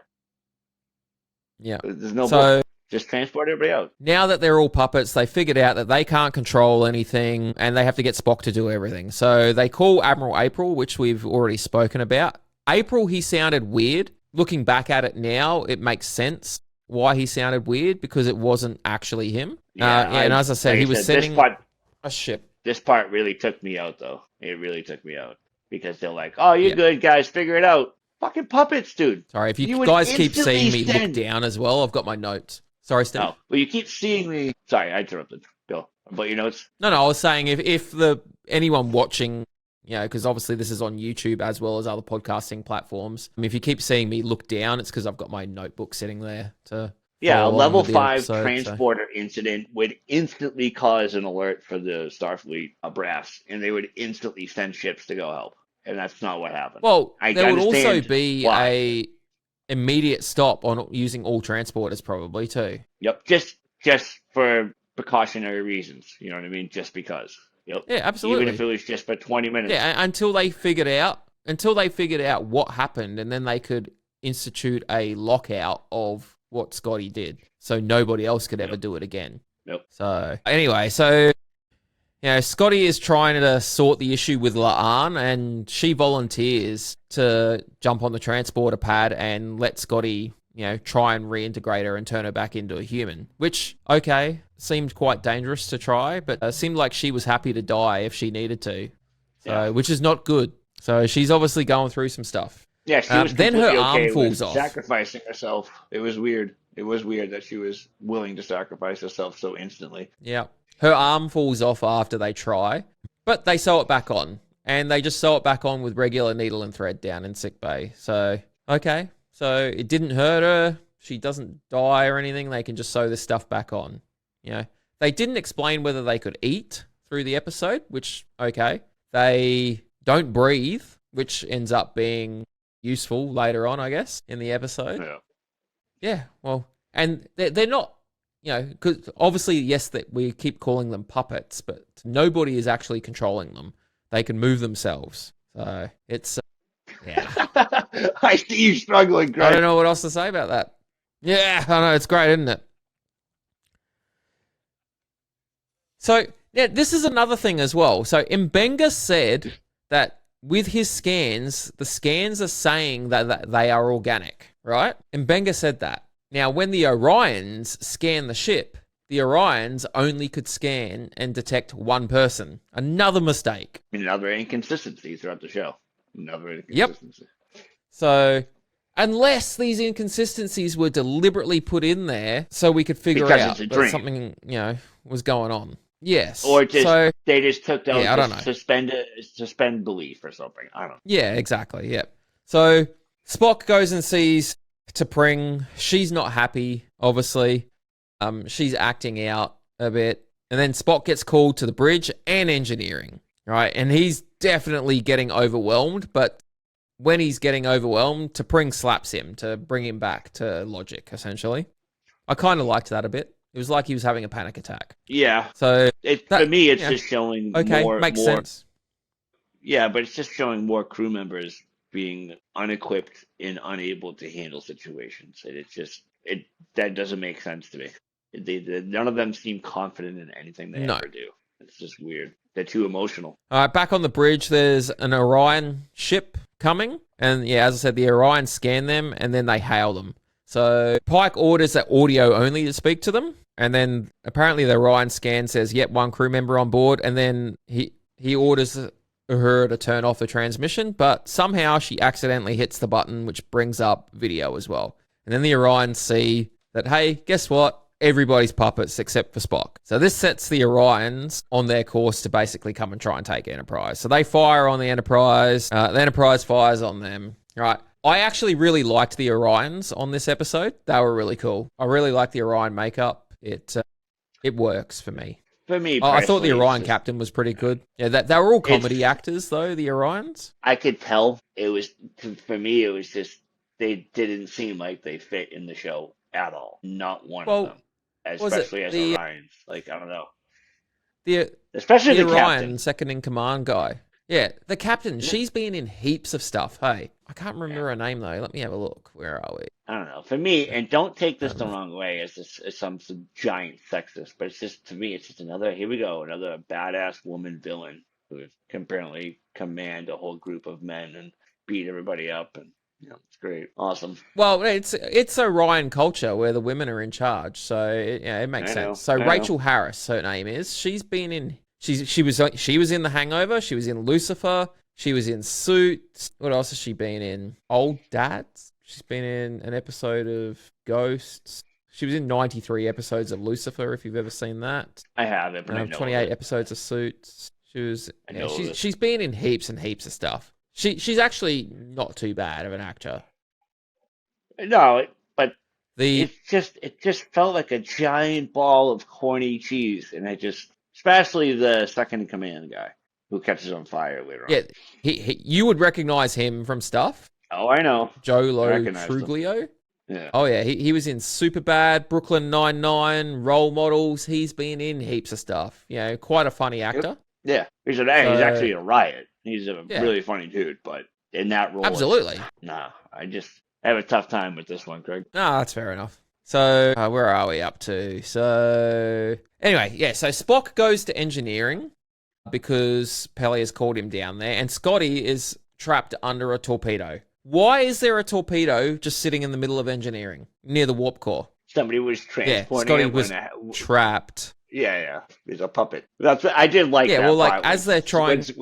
Speaker 1: Yeah.
Speaker 2: There's no
Speaker 1: so
Speaker 2: just transport everybody out.
Speaker 1: Now that they're all puppets, they figured out that they can't control anything, and they have to get Spock to do everything. So they call Admiral April, which we've already spoken about. April, he sounded weird. Looking back at it now, it makes sense why he sounded weird, because it wasn't actually him. And as I said, he was sending a ship.
Speaker 2: This part really took me out, though. It really took me out, because they're like, "Oh, you're good, guys. Figure it out." Fucking puppets, dude.
Speaker 1: Sorry, if you guys keep seeing me look down as well, I've got my notes. Sorry, Steve.
Speaker 2: Oh, well, you keep seeing me. Sorry, I interrupted. Go. But your notes?
Speaker 1: No, I was saying if anyone watching, because obviously this is on YouTube as well as other podcasting platforms. If you keep seeing me look down, it's because I've got my notebook sitting there to.
Speaker 2: Yeah, a level 5 transporter incident would instantly cause an alert for the Starfleet brass, and they would instantly send ships to go help. And that's not what happened.
Speaker 1: Well, there would also be a immediate stop on using all transporters, probably too.
Speaker 2: Yep, just for precautionary reasons. You know what I mean? Just because. Yep.
Speaker 1: Yeah, absolutely.
Speaker 2: Even if it was just for 20 minutes.
Speaker 1: Yeah, until they figured out what happened, and then they could institute a lockout of what Scotty did, so nobody else could ever do it again.
Speaker 2: Nope.
Speaker 1: So anyway, Scotty is trying to sort the issue with La'an, and she volunteers to jump on the transporter pad and let Scotty, try and reintegrate her and turn her back into a human, which, okay, seemed quite dangerous to try, but seemed like she was happy to die if she needed to, which is not good. So she's obviously going through some stuff.
Speaker 2: Yeah, she was
Speaker 1: then her arm falls off.
Speaker 2: Sacrificing herself. It was weird. It was weird that she was willing to sacrifice herself so instantly.
Speaker 1: Yeah. Her arm falls off after they try, but they sew it back on. And they just sew it back on with regular needle and thread down in sickbay. So, okay. So it didn't hurt her. She doesn't die or anything. They can just sew this stuff back on. They didn't explain whether they could eat through the episode, which, okay. They don't breathe, which ends up being useful later on, I guess, in the episode. Yeah, well, and they're not, because obviously, yes, that we keep calling them puppets, but nobody is actually controlling them. They can move themselves. So it's,
Speaker 2: I see you struggling, Greg.
Speaker 1: I don't know what else to say about that. Yeah, I know, it's great, isn't it? So, yeah, this is another thing as well. So Mbenga said that with his scans, the scans are saying that they are organic, right? And Mbenga said that. Now, when the Orions scan the ship, the Orions only could scan and detect one person. Another mistake.
Speaker 2: Another inconsistency throughout the show. Another inconsistency.
Speaker 1: Yep. So, unless these inconsistencies were deliberately put in there so we could figure out that something, was going on. Yes.
Speaker 2: Or they just took those
Speaker 1: to
Speaker 2: suspend belief or something. I don't know.
Speaker 1: Yeah, exactly. Yep. So Spock goes and sees T'Pring. She's not happy, obviously. She's acting out a bit. And then Spock gets called to the bridge and engineering, right? And he's definitely getting overwhelmed, but when he's getting overwhelmed, T'Pring slaps him to bring him back to logic, essentially. I kind of liked that a bit. It was like he was having a panic attack.
Speaker 2: Yeah.
Speaker 1: So
Speaker 2: for me, it's just showing
Speaker 1: makes sense.
Speaker 2: Yeah, but it's just showing more crew members being unequipped and unable to handle situations. And that doesn't make sense to me. None of them seem confident in anything they ever do. It's just weird. They're too emotional. All
Speaker 1: right, back on the bridge, there's an Orion ship coming. And yeah, as I said, the Orion scan them and then they hail them. So Pike orders that audio only to speak to them. And then apparently the Orion scan says, yep, one crew member on board. And then he orders her to turn off the transmission. But somehow she accidentally hits the button, which brings up video as well. And then the Orions see that, hey, guess what? Everybody's puppets except for Spock. So this sets the Orions on their course to basically come and try and take Enterprise. So they fire on the Enterprise. The Enterprise fires on them. Right. I actually really liked the Orions on this episode. They were really cool. I really like the Orion makeup. It works for me.
Speaker 2: For me,
Speaker 1: I thought the
Speaker 2: personally,
Speaker 1: Orion captain was pretty good. Yeah, they were all comedy actors though. The Orions.
Speaker 2: I could tell it was, for me, it was just they didn't seem like they fit in the show at all. Not one of them, especially as Orions. Like, I don't know. Especially the
Speaker 1: Orion,
Speaker 2: captain.
Speaker 1: second in command guy. Yeah, the captain. She's been in heaps of stuff. Hey, I can't remember her name though. Let me have a look. Where are we?
Speaker 2: I don't know. For me, and don't take this the wrong way as some giant sexist, but it's just, to me, it's just another, here we go, another badass woman villain who can apparently command a whole group of men and beat everybody up, and it's great, awesome.
Speaker 1: Well, it's Orion culture where the women are in charge, so it makes sense. So Rachel Harris, her name is. She's been in. She was in The Hangover. She was in Lucifer. She was in Suits. What else has she been in? Old Dads. She's been in an episode of Ghosts. She was in 93 episodes of Lucifer, if you've ever seen that.
Speaker 2: I haven't, but I know
Speaker 1: 28 episodes of Suits. She's been in heaps and heaps of stuff. She's actually not too bad of an actor.
Speaker 2: No, but it just felt like a giant ball of corny cheese, and especially the second in command guy who catches on fire later on.
Speaker 1: Yeah, you would recognize him from stuff.
Speaker 2: Oh, I know.
Speaker 1: Joe Truglio.
Speaker 2: Yeah.
Speaker 1: Oh, yeah. He was in Superbad, Brooklyn Nine-Nine, Role Models. He's been in heaps of stuff. Quite a funny actor.
Speaker 2: Yeah. He's actually a riot. He's a really funny dude, but in that role...
Speaker 1: Absolutely.
Speaker 2: I have a tough time with this one, Craig.
Speaker 1: No, that's fair enough. So, where are we up to? So, anyway, so Spock goes to engineering because Pelly has called him down there, and Scotty is trapped under a torpedo. Why is there a torpedo just sitting in the middle of engineering near the warp core?
Speaker 2: Somebody was transporting
Speaker 1: Scotty was trapped.
Speaker 2: Yeah. He's a puppet. That's what I did like. Yeah, that
Speaker 1: well, as they're trying.
Speaker 2: Say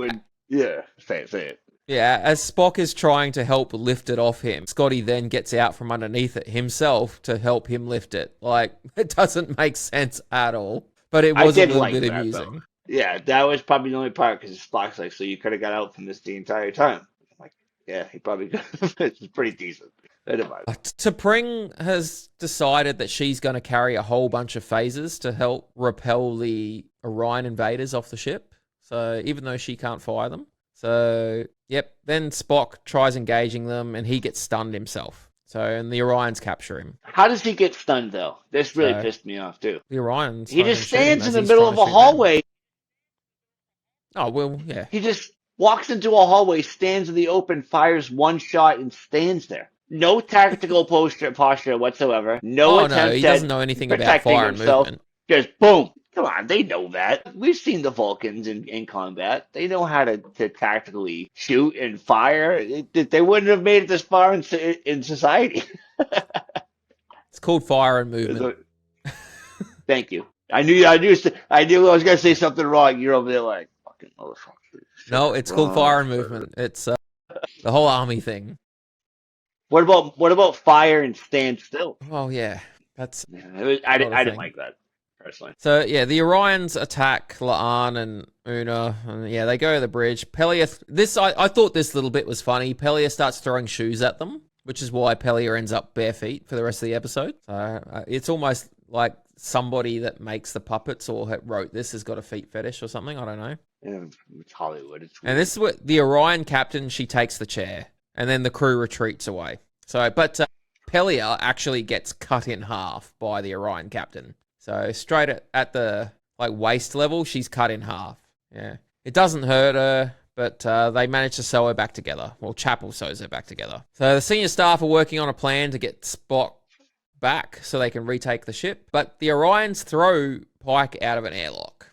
Speaker 2: it.
Speaker 1: Yeah, as Spock is trying to help lift it off him, Scotty then gets out from underneath it himself to help him lift it. Like, it doesn't make sense at all. But it was a little bit amusing.
Speaker 2: Though. Yeah, that was probably the only part, because Spock's like, so you could have got out from this the entire time. I'm like, yeah, he probably could have. It's pretty decent.
Speaker 1: T'Pring has decided that she's going to carry a whole bunch of phasers to help repel the Orion invaders off the ship. So even though she can't fire them. So, then Spock tries engaging them and he gets stunned himself. So, and the Orions capture him.
Speaker 2: How does he get stunned, though? This really pissed me off, too.
Speaker 1: The Orions.
Speaker 2: He just stands in the middle of a hallway.
Speaker 1: Oh, well, yeah.
Speaker 2: He just walks into a hallway, stands in the open, fires one shot, and stands there. No tactical posture whatsoever. No attempt
Speaker 1: he doesn't know anything about fire and movement.
Speaker 2: Just boom. Come on, they know that. We've seen the Vulcans in combat. They know how to tactically shoot and fire. They wouldn't have made it this far in society.
Speaker 1: It's called fire and movement.
Speaker 2: Thank you. I knew I was going to say something wrong. You're over there like, fucking motherfucker.
Speaker 1: No, it's called fire and movement. It's the whole army thing.
Speaker 2: What about fire and stand still?
Speaker 1: Oh yeah, I
Speaker 2: didn't like that personally.
Speaker 1: So yeah, the Orions attack La'an and Una, and they go to the bridge. Pelia, I thought this little bit was funny. Pelia starts throwing shoes at them, which is why Pelia ends up bare feet for the rest of the episode. So it's almost like somebody that makes the puppets or wrote this has got a feet fetish or something. I don't know.
Speaker 2: Yeah, it's Hollywood. It's weird.
Speaker 1: And this is what the Orion captain, she takes the chair. And then the crew retreats away. So, but Pelia actually gets cut in half by the Orion captain. So straight at the waist level, she's cut in half. Yeah, it doesn't hurt her, but they manage to sew her back together. Well, Chapel sews her back together. So the senior staff are working on a plan to get Spock back so they can retake the ship. But the Orions throw Pike out of an airlock.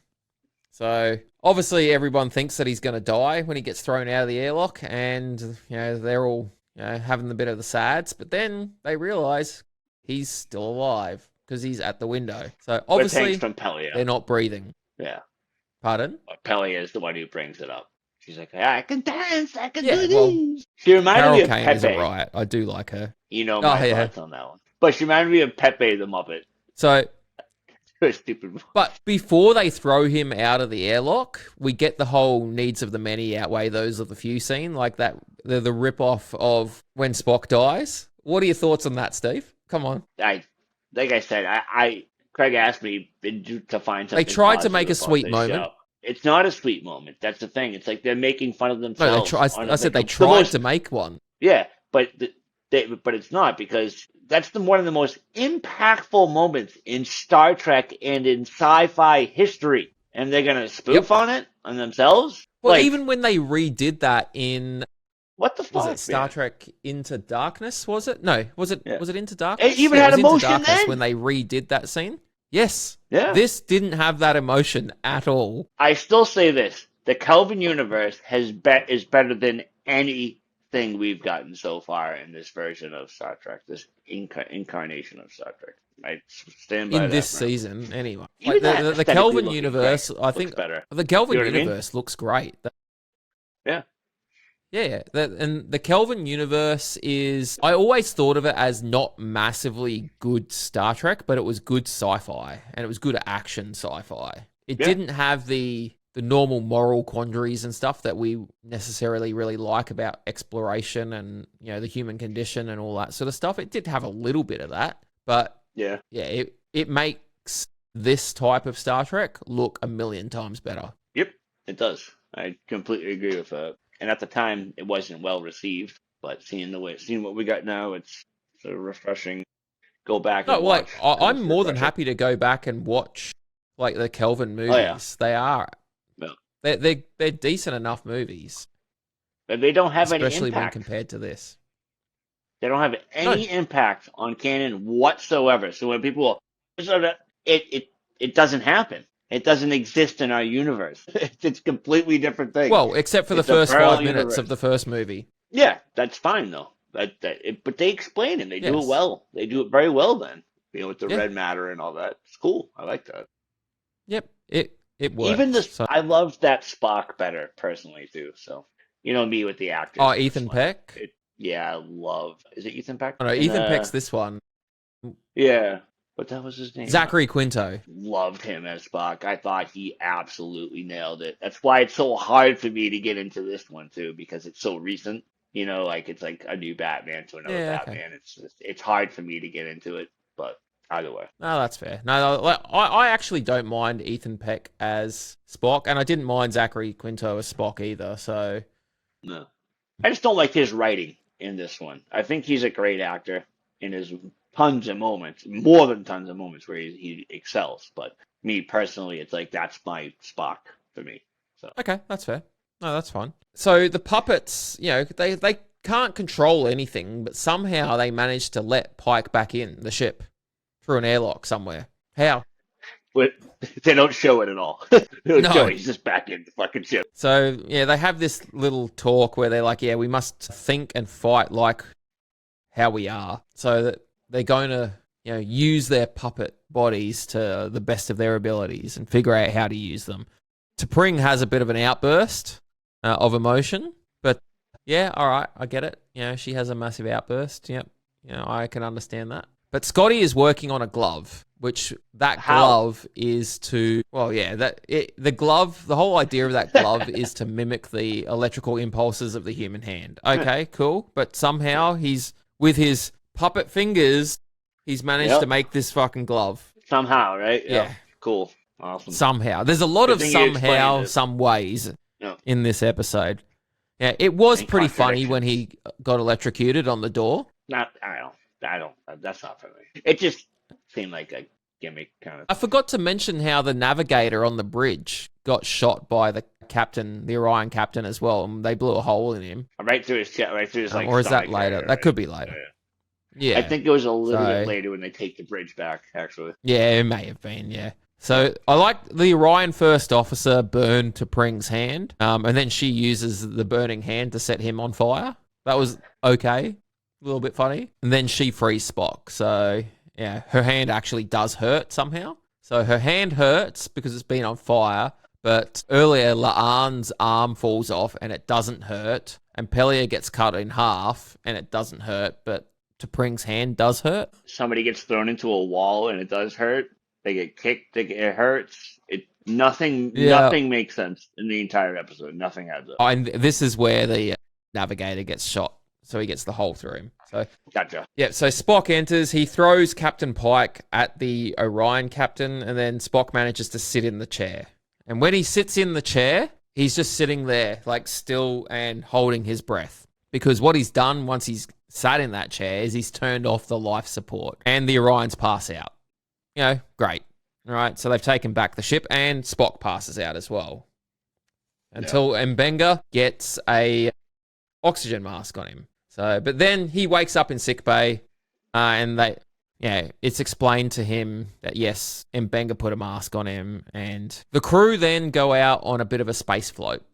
Speaker 1: So obviously everyone thinks that he's going to die when he gets thrown out of the airlock, and they're all having the bit of the sads. But then they realize he's still alive because he's at the window. So obviously
Speaker 2: from Pelia.
Speaker 1: They're not breathing.
Speaker 2: Yeah.
Speaker 1: Pardon?
Speaker 2: Pelia is the one who brings it up. She's like, I can dance, I can do these. She reminded
Speaker 1: Carol
Speaker 2: me of
Speaker 1: Kane
Speaker 2: Pepe.
Speaker 1: is a riot. I do like her.
Speaker 2: You know my thoughts on that one. But she reminded me of Pepe the Muppet.
Speaker 1: So,
Speaker 2: Stupid.
Speaker 1: but before they throw him out of the airlock, we get the whole needs of the many outweigh those of the few scene, like that, the rip-off of when Spock dies. What are your thoughts on that, Steve? Come on.
Speaker 2: Like I said, Craig asked me to find something.
Speaker 1: They tried to make a
Speaker 2: positive about
Speaker 1: sweet
Speaker 2: this
Speaker 1: moment.
Speaker 2: show. It's not a sweet moment. That's the thing. It's like they're making fun of
Speaker 1: No,
Speaker 2: themselves.
Speaker 1: I said they tried to make one.
Speaker 2: Yeah, but it's not, because that's one of the most impactful moments in Star Trek and in sci-fi history, and they're gonna spoof on it on themselves.
Speaker 1: Well,
Speaker 2: Like,
Speaker 1: even when they redid that in
Speaker 2: what the fuck?
Speaker 1: was it Star Trek Into Darkness? Was it? No, was it Into Darkness?
Speaker 2: It even had
Speaker 1: was Into
Speaker 2: emotion
Speaker 1: Darkness
Speaker 2: then?
Speaker 1: when they redid that scene. Yes.
Speaker 2: Yeah.
Speaker 1: This didn't have that emotion at all.
Speaker 2: I still say this: the Kelvin universe is better than anything we've gotten so far in this version of Star Trek, this incarnation of Star Trek. I stand by
Speaker 1: in
Speaker 2: that.
Speaker 1: this season, anyway.
Speaker 2: Even
Speaker 1: Like the Kelvin universe,
Speaker 2: great.
Speaker 1: I think
Speaker 2: better.
Speaker 1: the Kelvin
Speaker 2: You know what I mean?
Speaker 1: universe looks great.
Speaker 2: Yeah.
Speaker 1: Yeah, and the Kelvin universe is... I always thought of it as not massively good Star Trek, but it was good sci-fi, and it was good action sci-fi. It didn't have the normal moral quandaries and stuff that we necessarily really like about exploration and, you know, the human condition and all that sort of stuff. It did have a little bit of that, but yeah, it makes this type of Star Trek look a million times better.
Speaker 2: Yep, it does. I completely agree with that. And at the time, it wasn't well received. But seeing what we got now, it's sort of refreshing. Go back and watch.
Speaker 1: I'm more than happy to go back and watch like the Kelvin movies.
Speaker 2: Oh, yeah.
Speaker 1: They are.
Speaker 2: Yeah.
Speaker 1: They're decent enough movies.
Speaker 2: But they don't have any
Speaker 1: especially when
Speaker 2: impact.
Speaker 1: compared to this.
Speaker 2: They don't have any impact on canon whatsoever. So when people it doesn't happen. It doesn't exist in our universe. It's a completely different thing.
Speaker 1: Well, except for the first 5 minutes of the first movie.
Speaker 2: Yeah, that's fine though. But they explain it. They do it well. They do it very well. Then with the red matter and all that. It's cool. I like that.
Speaker 1: Yep, it works.
Speaker 2: Even I loved that Spock better personally too. So me with the actors.
Speaker 1: Oh, Ethan Peck.
Speaker 2: I love. Is it Ethan Peck?
Speaker 1: Oh, no, Ethan Peck's this one.
Speaker 2: Yeah. But that was his name.
Speaker 1: Zachary Quinto.
Speaker 2: Loved him as Spock. I thought he absolutely nailed it. That's why it's so hard for me to get into this one too, because it's so recent. It's like a new Batman to another Batman. Okay. It's hard for me to get into it, but either way.
Speaker 1: No, that's fair. No, I actually don't mind Ethan Peck as Spock, and I didn't mind Zachary Quinto as Spock either. So
Speaker 2: no, I just don't like his writing in this one. I think he's a great actor in his tons of moments, more than tons of moments where he excels. But me personally, it's like that's my Spock for me. So
Speaker 1: okay, that's fair. No, that's fine. So the puppets, they can't control anything, but somehow they manage to let Pike back in the ship through an airlock somewhere. How?
Speaker 2: But they don't show it at all. They don't show it. He's just back in the fucking ship.
Speaker 1: So they have this little talk where they're like, we must think and fight like how we are, so that they're going to, use their puppet bodies to the best of their abilities and figure out how to use them. T'Pring has a bit of an outburst of emotion, but all right, I get it. She has a massive outburst. Yep, I can understand that. But Scotty is working on a glove, which glove is to, the glove, the whole idea of that glove is to mimic the electrical impulses of the human hand. Okay, cool. But somehow with his puppet fingers, he's managed to make this fucking glove.
Speaker 2: Somehow, right?
Speaker 1: Yeah.
Speaker 2: Cool. Awesome.
Speaker 1: Somehow. There's a lot of somehow, some ways in this episode. Yeah, it was pretty funny when he got electrocuted on the door.
Speaker 2: I don't. That's not for me. It just seemed like a gimmick kind of.
Speaker 1: I forgot to mention how the navigator on the bridge got shot by the captain, the Orion captain as well, and they blew a hole in him.
Speaker 2: Right through his chest, right through his
Speaker 1: or is that later?
Speaker 2: Area,
Speaker 1: that could be later. Yeah.
Speaker 2: I think it was a little bit later when they take the bridge back, actually.
Speaker 1: Yeah, it may have been, yeah. So I like the Orion first officer burn T'Pring's hand, and then she uses the burning hand to set him on fire. That was okay. A little bit funny. And then she frees Spock. So, her hand actually does hurt somehow. So her hand hurts because it's been on fire, but earlier La'an's arm falls off and it doesn't hurt, and Pelia gets cut in half and it doesn't hurt, but T'Pring's hand does hurt.
Speaker 2: Somebody gets thrown into a wall and it does hurt. They get kicked. It hurts.
Speaker 1: Yeah.
Speaker 2: Nothing makes sense in the entire episode. Nothing adds up.
Speaker 1: Oh, and this is where the navigator gets shot, so he gets the hole through him. So
Speaker 2: Gotcha.
Speaker 1: yeah, so Spock enters. He throws Captain Pike at the Orion captain, and then Spock manages to sit in the chair. And when he sits in the chair, he's just sitting there, like still and holding his breath. Because what he's done once he's sat in that chair is he's turned off the life support, and the Orions pass out. You know, great. All right, so they've taken back the ship, and Spock passes out as well. Until M'Benga gets a oxygen mask on him. So, but then he wakes up in sickbay, and it's explained to him that yes, M'Benga put a mask on him, and the crew then go out on a bit of a space float.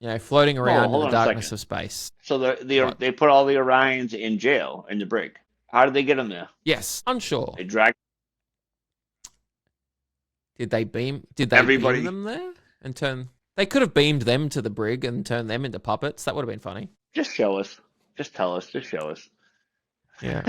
Speaker 1: You know, floating around in the darkness of space.
Speaker 2: So they put all the Orions in jail in the brig. How did they get them there?
Speaker 1: Yes, unsure.
Speaker 2: They dragged.
Speaker 1: Did they beam them there and turn? They could have beamed them to the brig and turned them into puppets. That would have been funny.
Speaker 2: Just show us. Just tell us. Just show us.
Speaker 1: Yeah.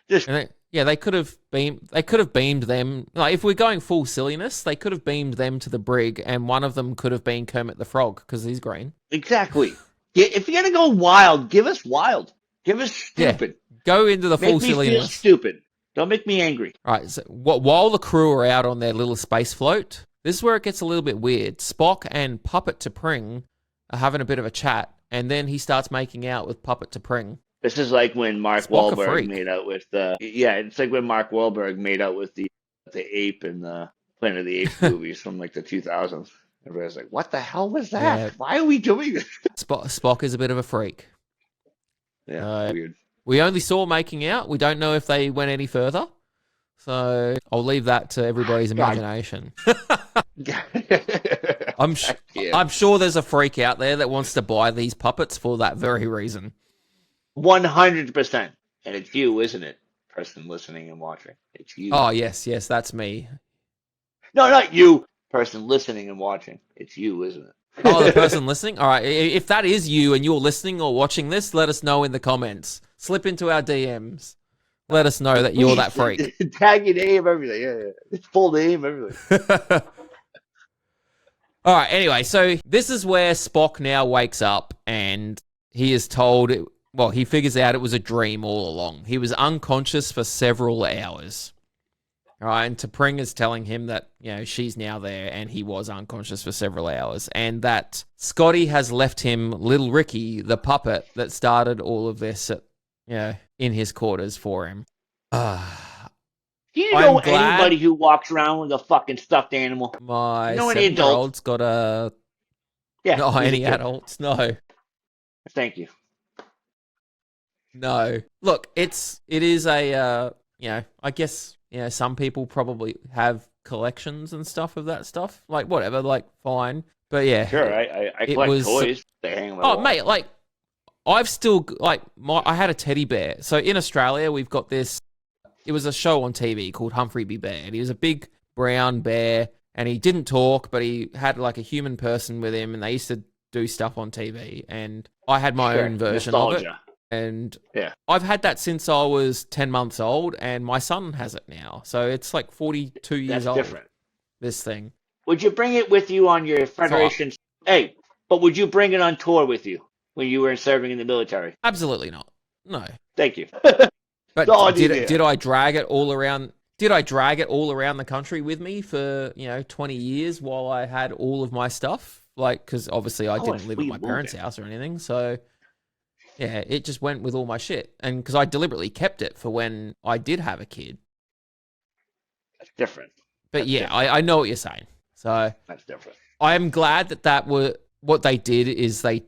Speaker 1: They could have beamed. They could have beamed them. Like if we're going full silliness, they could have beamed them to the brig, and one of them could have been Kermit the Frog because he's green.
Speaker 2: Exactly. If you're gonna go wild, give us wild. Give us stupid.
Speaker 1: Yeah. Go into the full silliness.
Speaker 2: Make me feel stupid. Don't make me angry.
Speaker 1: All right. So while the crew are out on their little space float, this is where it gets a little bit weird. Spock and Puppet T'Pring are having a bit of a chat, and then he starts making out with Puppet T'Pring.
Speaker 2: This is like when Mark Wahlberg made out with it's like when Mark Wahlberg made out with the ape in the Planet of the Apes movies from like the 2000s. Everybody's like, "What the hell was that? Yeah. Why are we doing this?"
Speaker 1: Spock is a bit of a freak.
Speaker 2: Yeah, weird.
Speaker 1: We only saw making out. We don't know if they went any further. So I'll leave that to everybody's imagination. I'm sure there's a freak out there that wants to buy these puppets for that very reason.
Speaker 2: 100%. And it's you, isn't it? Person listening and watching. It's you.
Speaker 1: Oh, yes, that's me.
Speaker 2: No, not you. Person listening and watching. It's you, isn't it?
Speaker 1: Oh, the person listening? All right. If that is you and you're listening or watching this, let us know in the comments. Slip into our DMs. Let us know that you're that freak.
Speaker 2: Tag your name, everything. Yeah. Full name, everything.
Speaker 1: All right. Anyway, so this is where Spock now wakes up and he is told... Well, he figures out it was a dream all along. He was unconscious for several hours. All right, and T'Pring is telling him that, you know, she's now there and he was unconscious for several hours. And that Scotty has left him little Ricky, the puppet that started all of this, in his quarters for him.
Speaker 2: Do you know anybody who walks around with a fucking stuffed animal?
Speaker 1: My 7-year-old's got a...
Speaker 2: Yeah.
Speaker 1: Not any adults, no.
Speaker 2: Thank you.
Speaker 1: No. Look, it is a, I guess, some people probably have collections and stuff of that stuff. Like, whatever, like, fine. But yeah.
Speaker 2: Sure, I collect toys. They hang on my wall.
Speaker 1: Mate, like, I've still, like, I had a teddy bear. So in Australia, we've got this, it was a show on TV called Humphrey B. Bear. And he was a big brown bear, and he didn't talk, but he had, like, a human person with him, and they used to do stuff on TV. And I had my own version of it. And I've had that since I was 10 months old, and my son has it now. So it's like 42 years old. Different. This thing.
Speaker 2: Would you bring it with you on your Federation? But would you bring it on tour with you when you were serving in the military?
Speaker 1: Absolutely not. No.
Speaker 2: Thank you.
Speaker 1: But did I drag it all around? Did I drag it all around the country with me for 20 years while I had all of my stuff? Like, because obviously I didn't live at my parents' house or anything, so. Yeah, it just went with all my shit. And because I deliberately kept it for when I did have a kid.
Speaker 2: That's different.
Speaker 1: But I know what you're saying. So
Speaker 2: that's different.
Speaker 1: I am glad that were what they did is they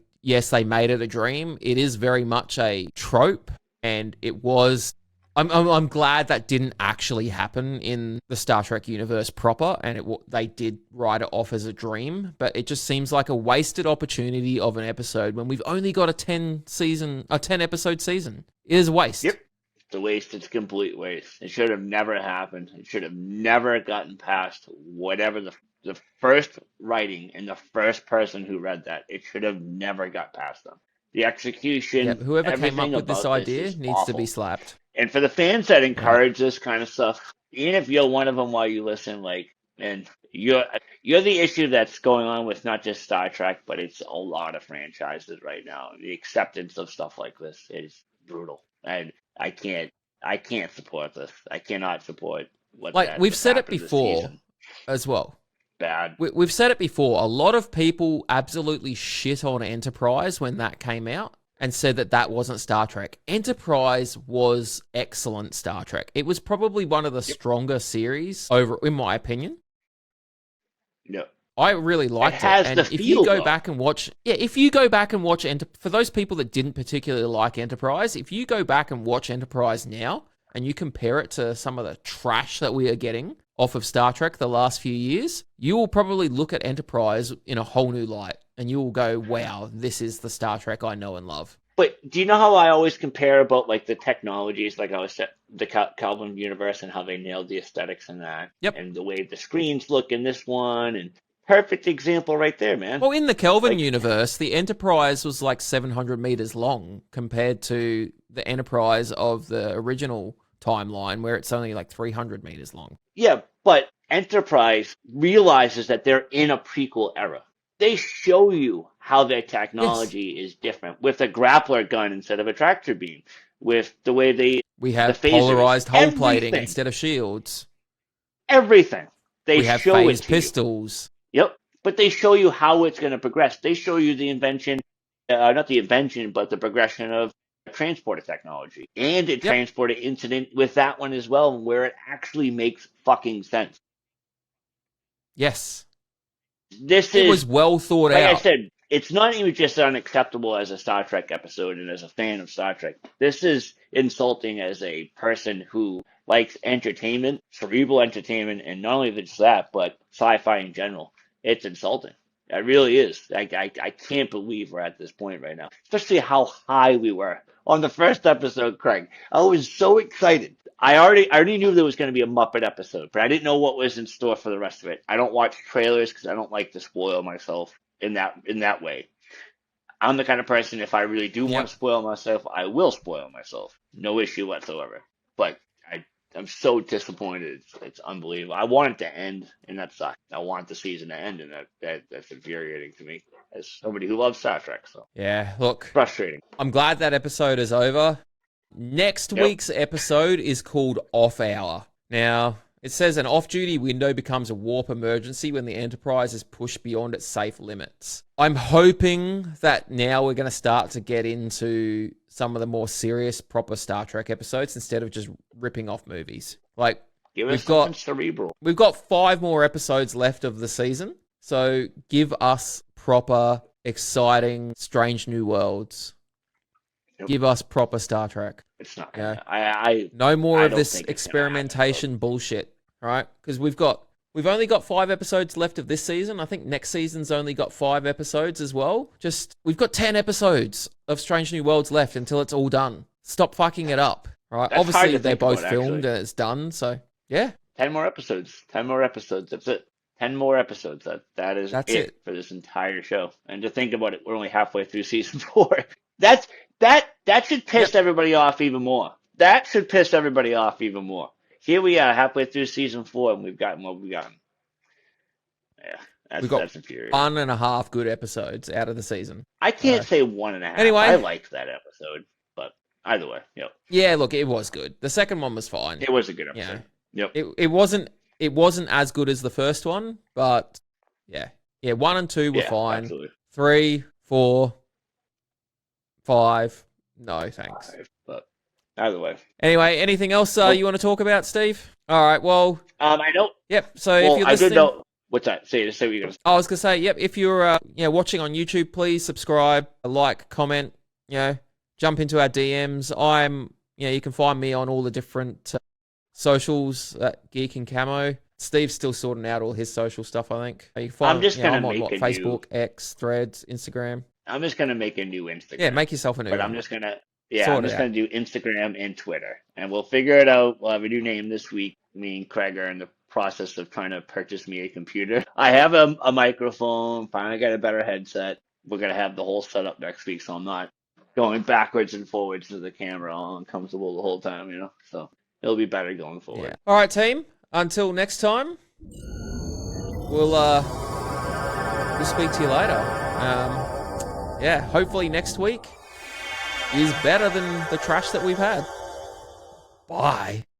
Speaker 1: made it a dream. It is very much a trope, and it was. I'm glad that didn't actually happen in the Star Trek universe proper, and they did write it off as a dream. But it just seems like a wasted opportunity of an episode when we've only got a 10 episode season. It is a waste.
Speaker 2: Yep, it's a waste. It's a complete waste. It should have never happened. It should have never gotten past whatever the first writing and the first person who read that. It should have never got past them. The
Speaker 1: Yep.
Speaker 2: execution,
Speaker 1: Whoever came up
Speaker 2: everything
Speaker 1: with this
Speaker 2: about this
Speaker 1: idea
Speaker 2: is
Speaker 1: needs to be
Speaker 2: awful.
Speaker 1: slapped.
Speaker 2: And for the fans that
Speaker 1: Yeah.
Speaker 2: encourage this kind of stuff, even if you're one of them while you listen, like, and you're the issue that's going on with not just Star Trek, but it's a lot of franchises right now. The acceptance of stuff like this is brutal, and I can't I can't support this. I cannot support
Speaker 1: Like we've
Speaker 2: what's
Speaker 1: said it
Speaker 2: happened this
Speaker 1: before
Speaker 2: season.
Speaker 1: as well.
Speaker 2: Bad.
Speaker 1: We've said it before. A lot of people absolutely shit on Enterprise when that came out and said that that wasn't Star Trek. Enterprise was excellent Star Trek. It was probably one of the
Speaker 2: Yep.
Speaker 1: stronger series over, in my opinion.
Speaker 2: No.
Speaker 1: I really
Speaker 2: It
Speaker 1: liked it.
Speaker 2: has the
Speaker 1: And if you
Speaker 2: feel
Speaker 1: go
Speaker 2: though.
Speaker 1: back and watch, yeah, if you go back and watch, for those people that didn't particularly like Enterprise, if you go back and watch Enterprise now and you compare it to some of the trash that we are getting off of Star Trek the last few years, you will probably look at Enterprise in a whole new light and you will go, wow, this is the Star Trek I know and love.
Speaker 2: But do you know how I always compare about like the technologies, like I was said, the Calvin universe and how they nailed the aesthetics in that,
Speaker 1: Yep.
Speaker 2: and the way the screens look in this one, and perfect example right there, man.
Speaker 1: Well, in the Kelvin
Speaker 2: Like,
Speaker 1: universe, the Enterprise was like 700 meters long compared to the Enterprise of the original timeline, where it's only like 300 meters long.
Speaker 2: yeah, but Enterprise realizes that they're in a prequel era. They show you how their
Speaker 1: Yes.
Speaker 2: technology is different with a grappler gun instead of a tractor beam, with the way
Speaker 1: We
Speaker 2: the
Speaker 1: have
Speaker 2: phasers,
Speaker 1: polarized hull plating
Speaker 2: everything,
Speaker 1: instead of shields.
Speaker 2: everything. They
Speaker 1: We have
Speaker 2: show it
Speaker 1: phased
Speaker 2: to you.
Speaker 1: pistols.
Speaker 2: Yep. But they show you how it's going to progress. They show you the invention, not the invention, but the progression of transporter technology and a
Speaker 1: Yep.
Speaker 2: transporter incident with that one as well, where it actually makes fucking sense.
Speaker 1: Yes.
Speaker 2: This
Speaker 1: It was
Speaker 2: is,
Speaker 1: well thought
Speaker 2: like I
Speaker 1: out.
Speaker 2: said, it's not even just unacceptable as a Star Trek episode and as a fan of Star Trek. This is insulting as a person who likes entertainment, cerebral entertainment, and not only just that, but sci-fi in general. It's insulting. It really is. I can't believe we're at this point right now, especially how high we were on the first episode, Craig. I was so excited. I already knew there was going to be a Muppet episode, but I didn't know what was in store for the rest of it. I don't watch trailers because I don't like to spoil myself in that way. I'm the kind of person, if I really do want to
Speaker 1: Yep.
Speaker 2: spoil myself, I will spoil myself. No issue whatsoever. But I'm so disappointed. It's unbelievable. I want it to end, and that sucks. I want the season to end, and that's infuriating to me as somebody who loves Star Trek. So
Speaker 1: Yeah. Look,
Speaker 2: frustrating.
Speaker 1: I'm glad that episode is over. Next
Speaker 2: Yep.
Speaker 1: week's episode is called Off Hour. Now, it says an off duty window becomes a warp emergency when the Enterprise is pushed beyond its safe limits. I'm hoping that now we're going to start to get into some of the more serious, proper Star Trek episodes instead of just ripping off movies. Like,
Speaker 2: Give us
Speaker 1: we've
Speaker 2: something
Speaker 1: got
Speaker 2: cerebral.
Speaker 1: we've got 5 more episodes left of the season. So give us proper, exciting, strange new worlds.
Speaker 2: Yep.
Speaker 1: Give us proper Star Trek.
Speaker 2: It's not
Speaker 1: Yeah.
Speaker 2: gonna. I
Speaker 1: No more
Speaker 2: I
Speaker 1: of
Speaker 2: don't
Speaker 1: this
Speaker 2: think it's gonna happen. But
Speaker 1: experimentation bullshit, right? Because we've only got 5 episodes left of this season. I think next season's only got 5 episodes as well. Just we've got 10 episodes of Strange New Worlds left until it's all done. Stop fucking it up, right?
Speaker 2: that's hard
Speaker 1: Obviously
Speaker 2: to
Speaker 1: they're
Speaker 2: think
Speaker 1: both
Speaker 2: about,
Speaker 1: filmed
Speaker 2: actually.
Speaker 1: and it's done, so yeah,
Speaker 2: 10 more episodes. 10 more episodes. That's it. 10 more episodes. That is
Speaker 1: that's
Speaker 2: it
Speaker 1: it.
Speaker 2: for this entire show. And to think about it, we're only halfway through season 4. That should piss
Speaker 1: Yep.
Speaker 2: everybody off even more. That should piss everybody off even more. Here we are, halfway through season 4, and we've gotten what we've gotten. Yeah,
Speaker 1: We've
Speaker 2: that's
Speaker 1: got
Speaker 2: that's infuriating.
Speaker 1: 1.5 good episodes out of the season.
Speaker 2: I can't
Speaker 1: So
Speaker 2: say 1.5. I
Speaker 1: anyway,
Speaker 2: liked that episode, but either way,
Speaker 1: yeah, look, it was good. The second one was fine.
Speaker 2: it was a good
Speaker 1: Yeah.
Speaker 2: episode. Yep.
Speaker 1: It wasn't as good as the first one, but yeah. Yeah, 1 and 2 were
Speaker 2: Yeah,
Speaker 1: fine.
Speaker 2: absolutely.
Speaker 1: 3, 4, 5, no, thanks.
Speaker 2: But either way.
Speaker 1: Anyway, anything else
Speaker 2: Well,
Speaker 1: you want to talk about, Steve? All right, well,
Speaker 2: I don't.
Speaker 1: yep. So if
Speaker 2: Well,
Speaker 1: you're
Speaker 2: I did
Speaker 1: listening,
Speaker 2: know. What's that? Say what you're gonna say.
Speaker 1: I was gonna say, yep. If you're watching on YouTube, please subscribe, like, comment. Jump into our DMs. You can find me on all the different socials at Geek and Camo. Steve's still sorting out all his social stuff, I think. You can
Speaker 2: I'm
Speaker 1: find,
Speaker 2: just gonna
Speaker 1: I'm on
Speaker 2: make a new.
Speaker 1: Facebook, X, Threads, Instagram.
Speaker 2: I'm just gonna make a new
Speaker 1: Yeah,
Speaker 2: Instagram.
Speaker 1: make yourself a new
Speaker 2: But I'm
Speaker 1: one.
Speaker 2: just gonna. Yeah, I'm
Speaker 1: Sort it
Speaker 2: just
Speaker 1: out.
Speaker 2: gonna do Instagram and Twitter, and we'll figure it out. We'll have a new name this week. Me and Craig are in the process of trying to purchase me a computer. I have a microphone. Finally got a better headset. We're gonna have the whole setup next week, so I'm not going backwards and forwards to the camera, all uncomfortable the whole time, you know. So it'll be better going
Speaker 1: Yeah.
Speaker 2: forward.
Speaker 1: All right, team. Until next time, we'll speak to you later. Yeah. Hopefully next week is better than the trash that we've had. Bye.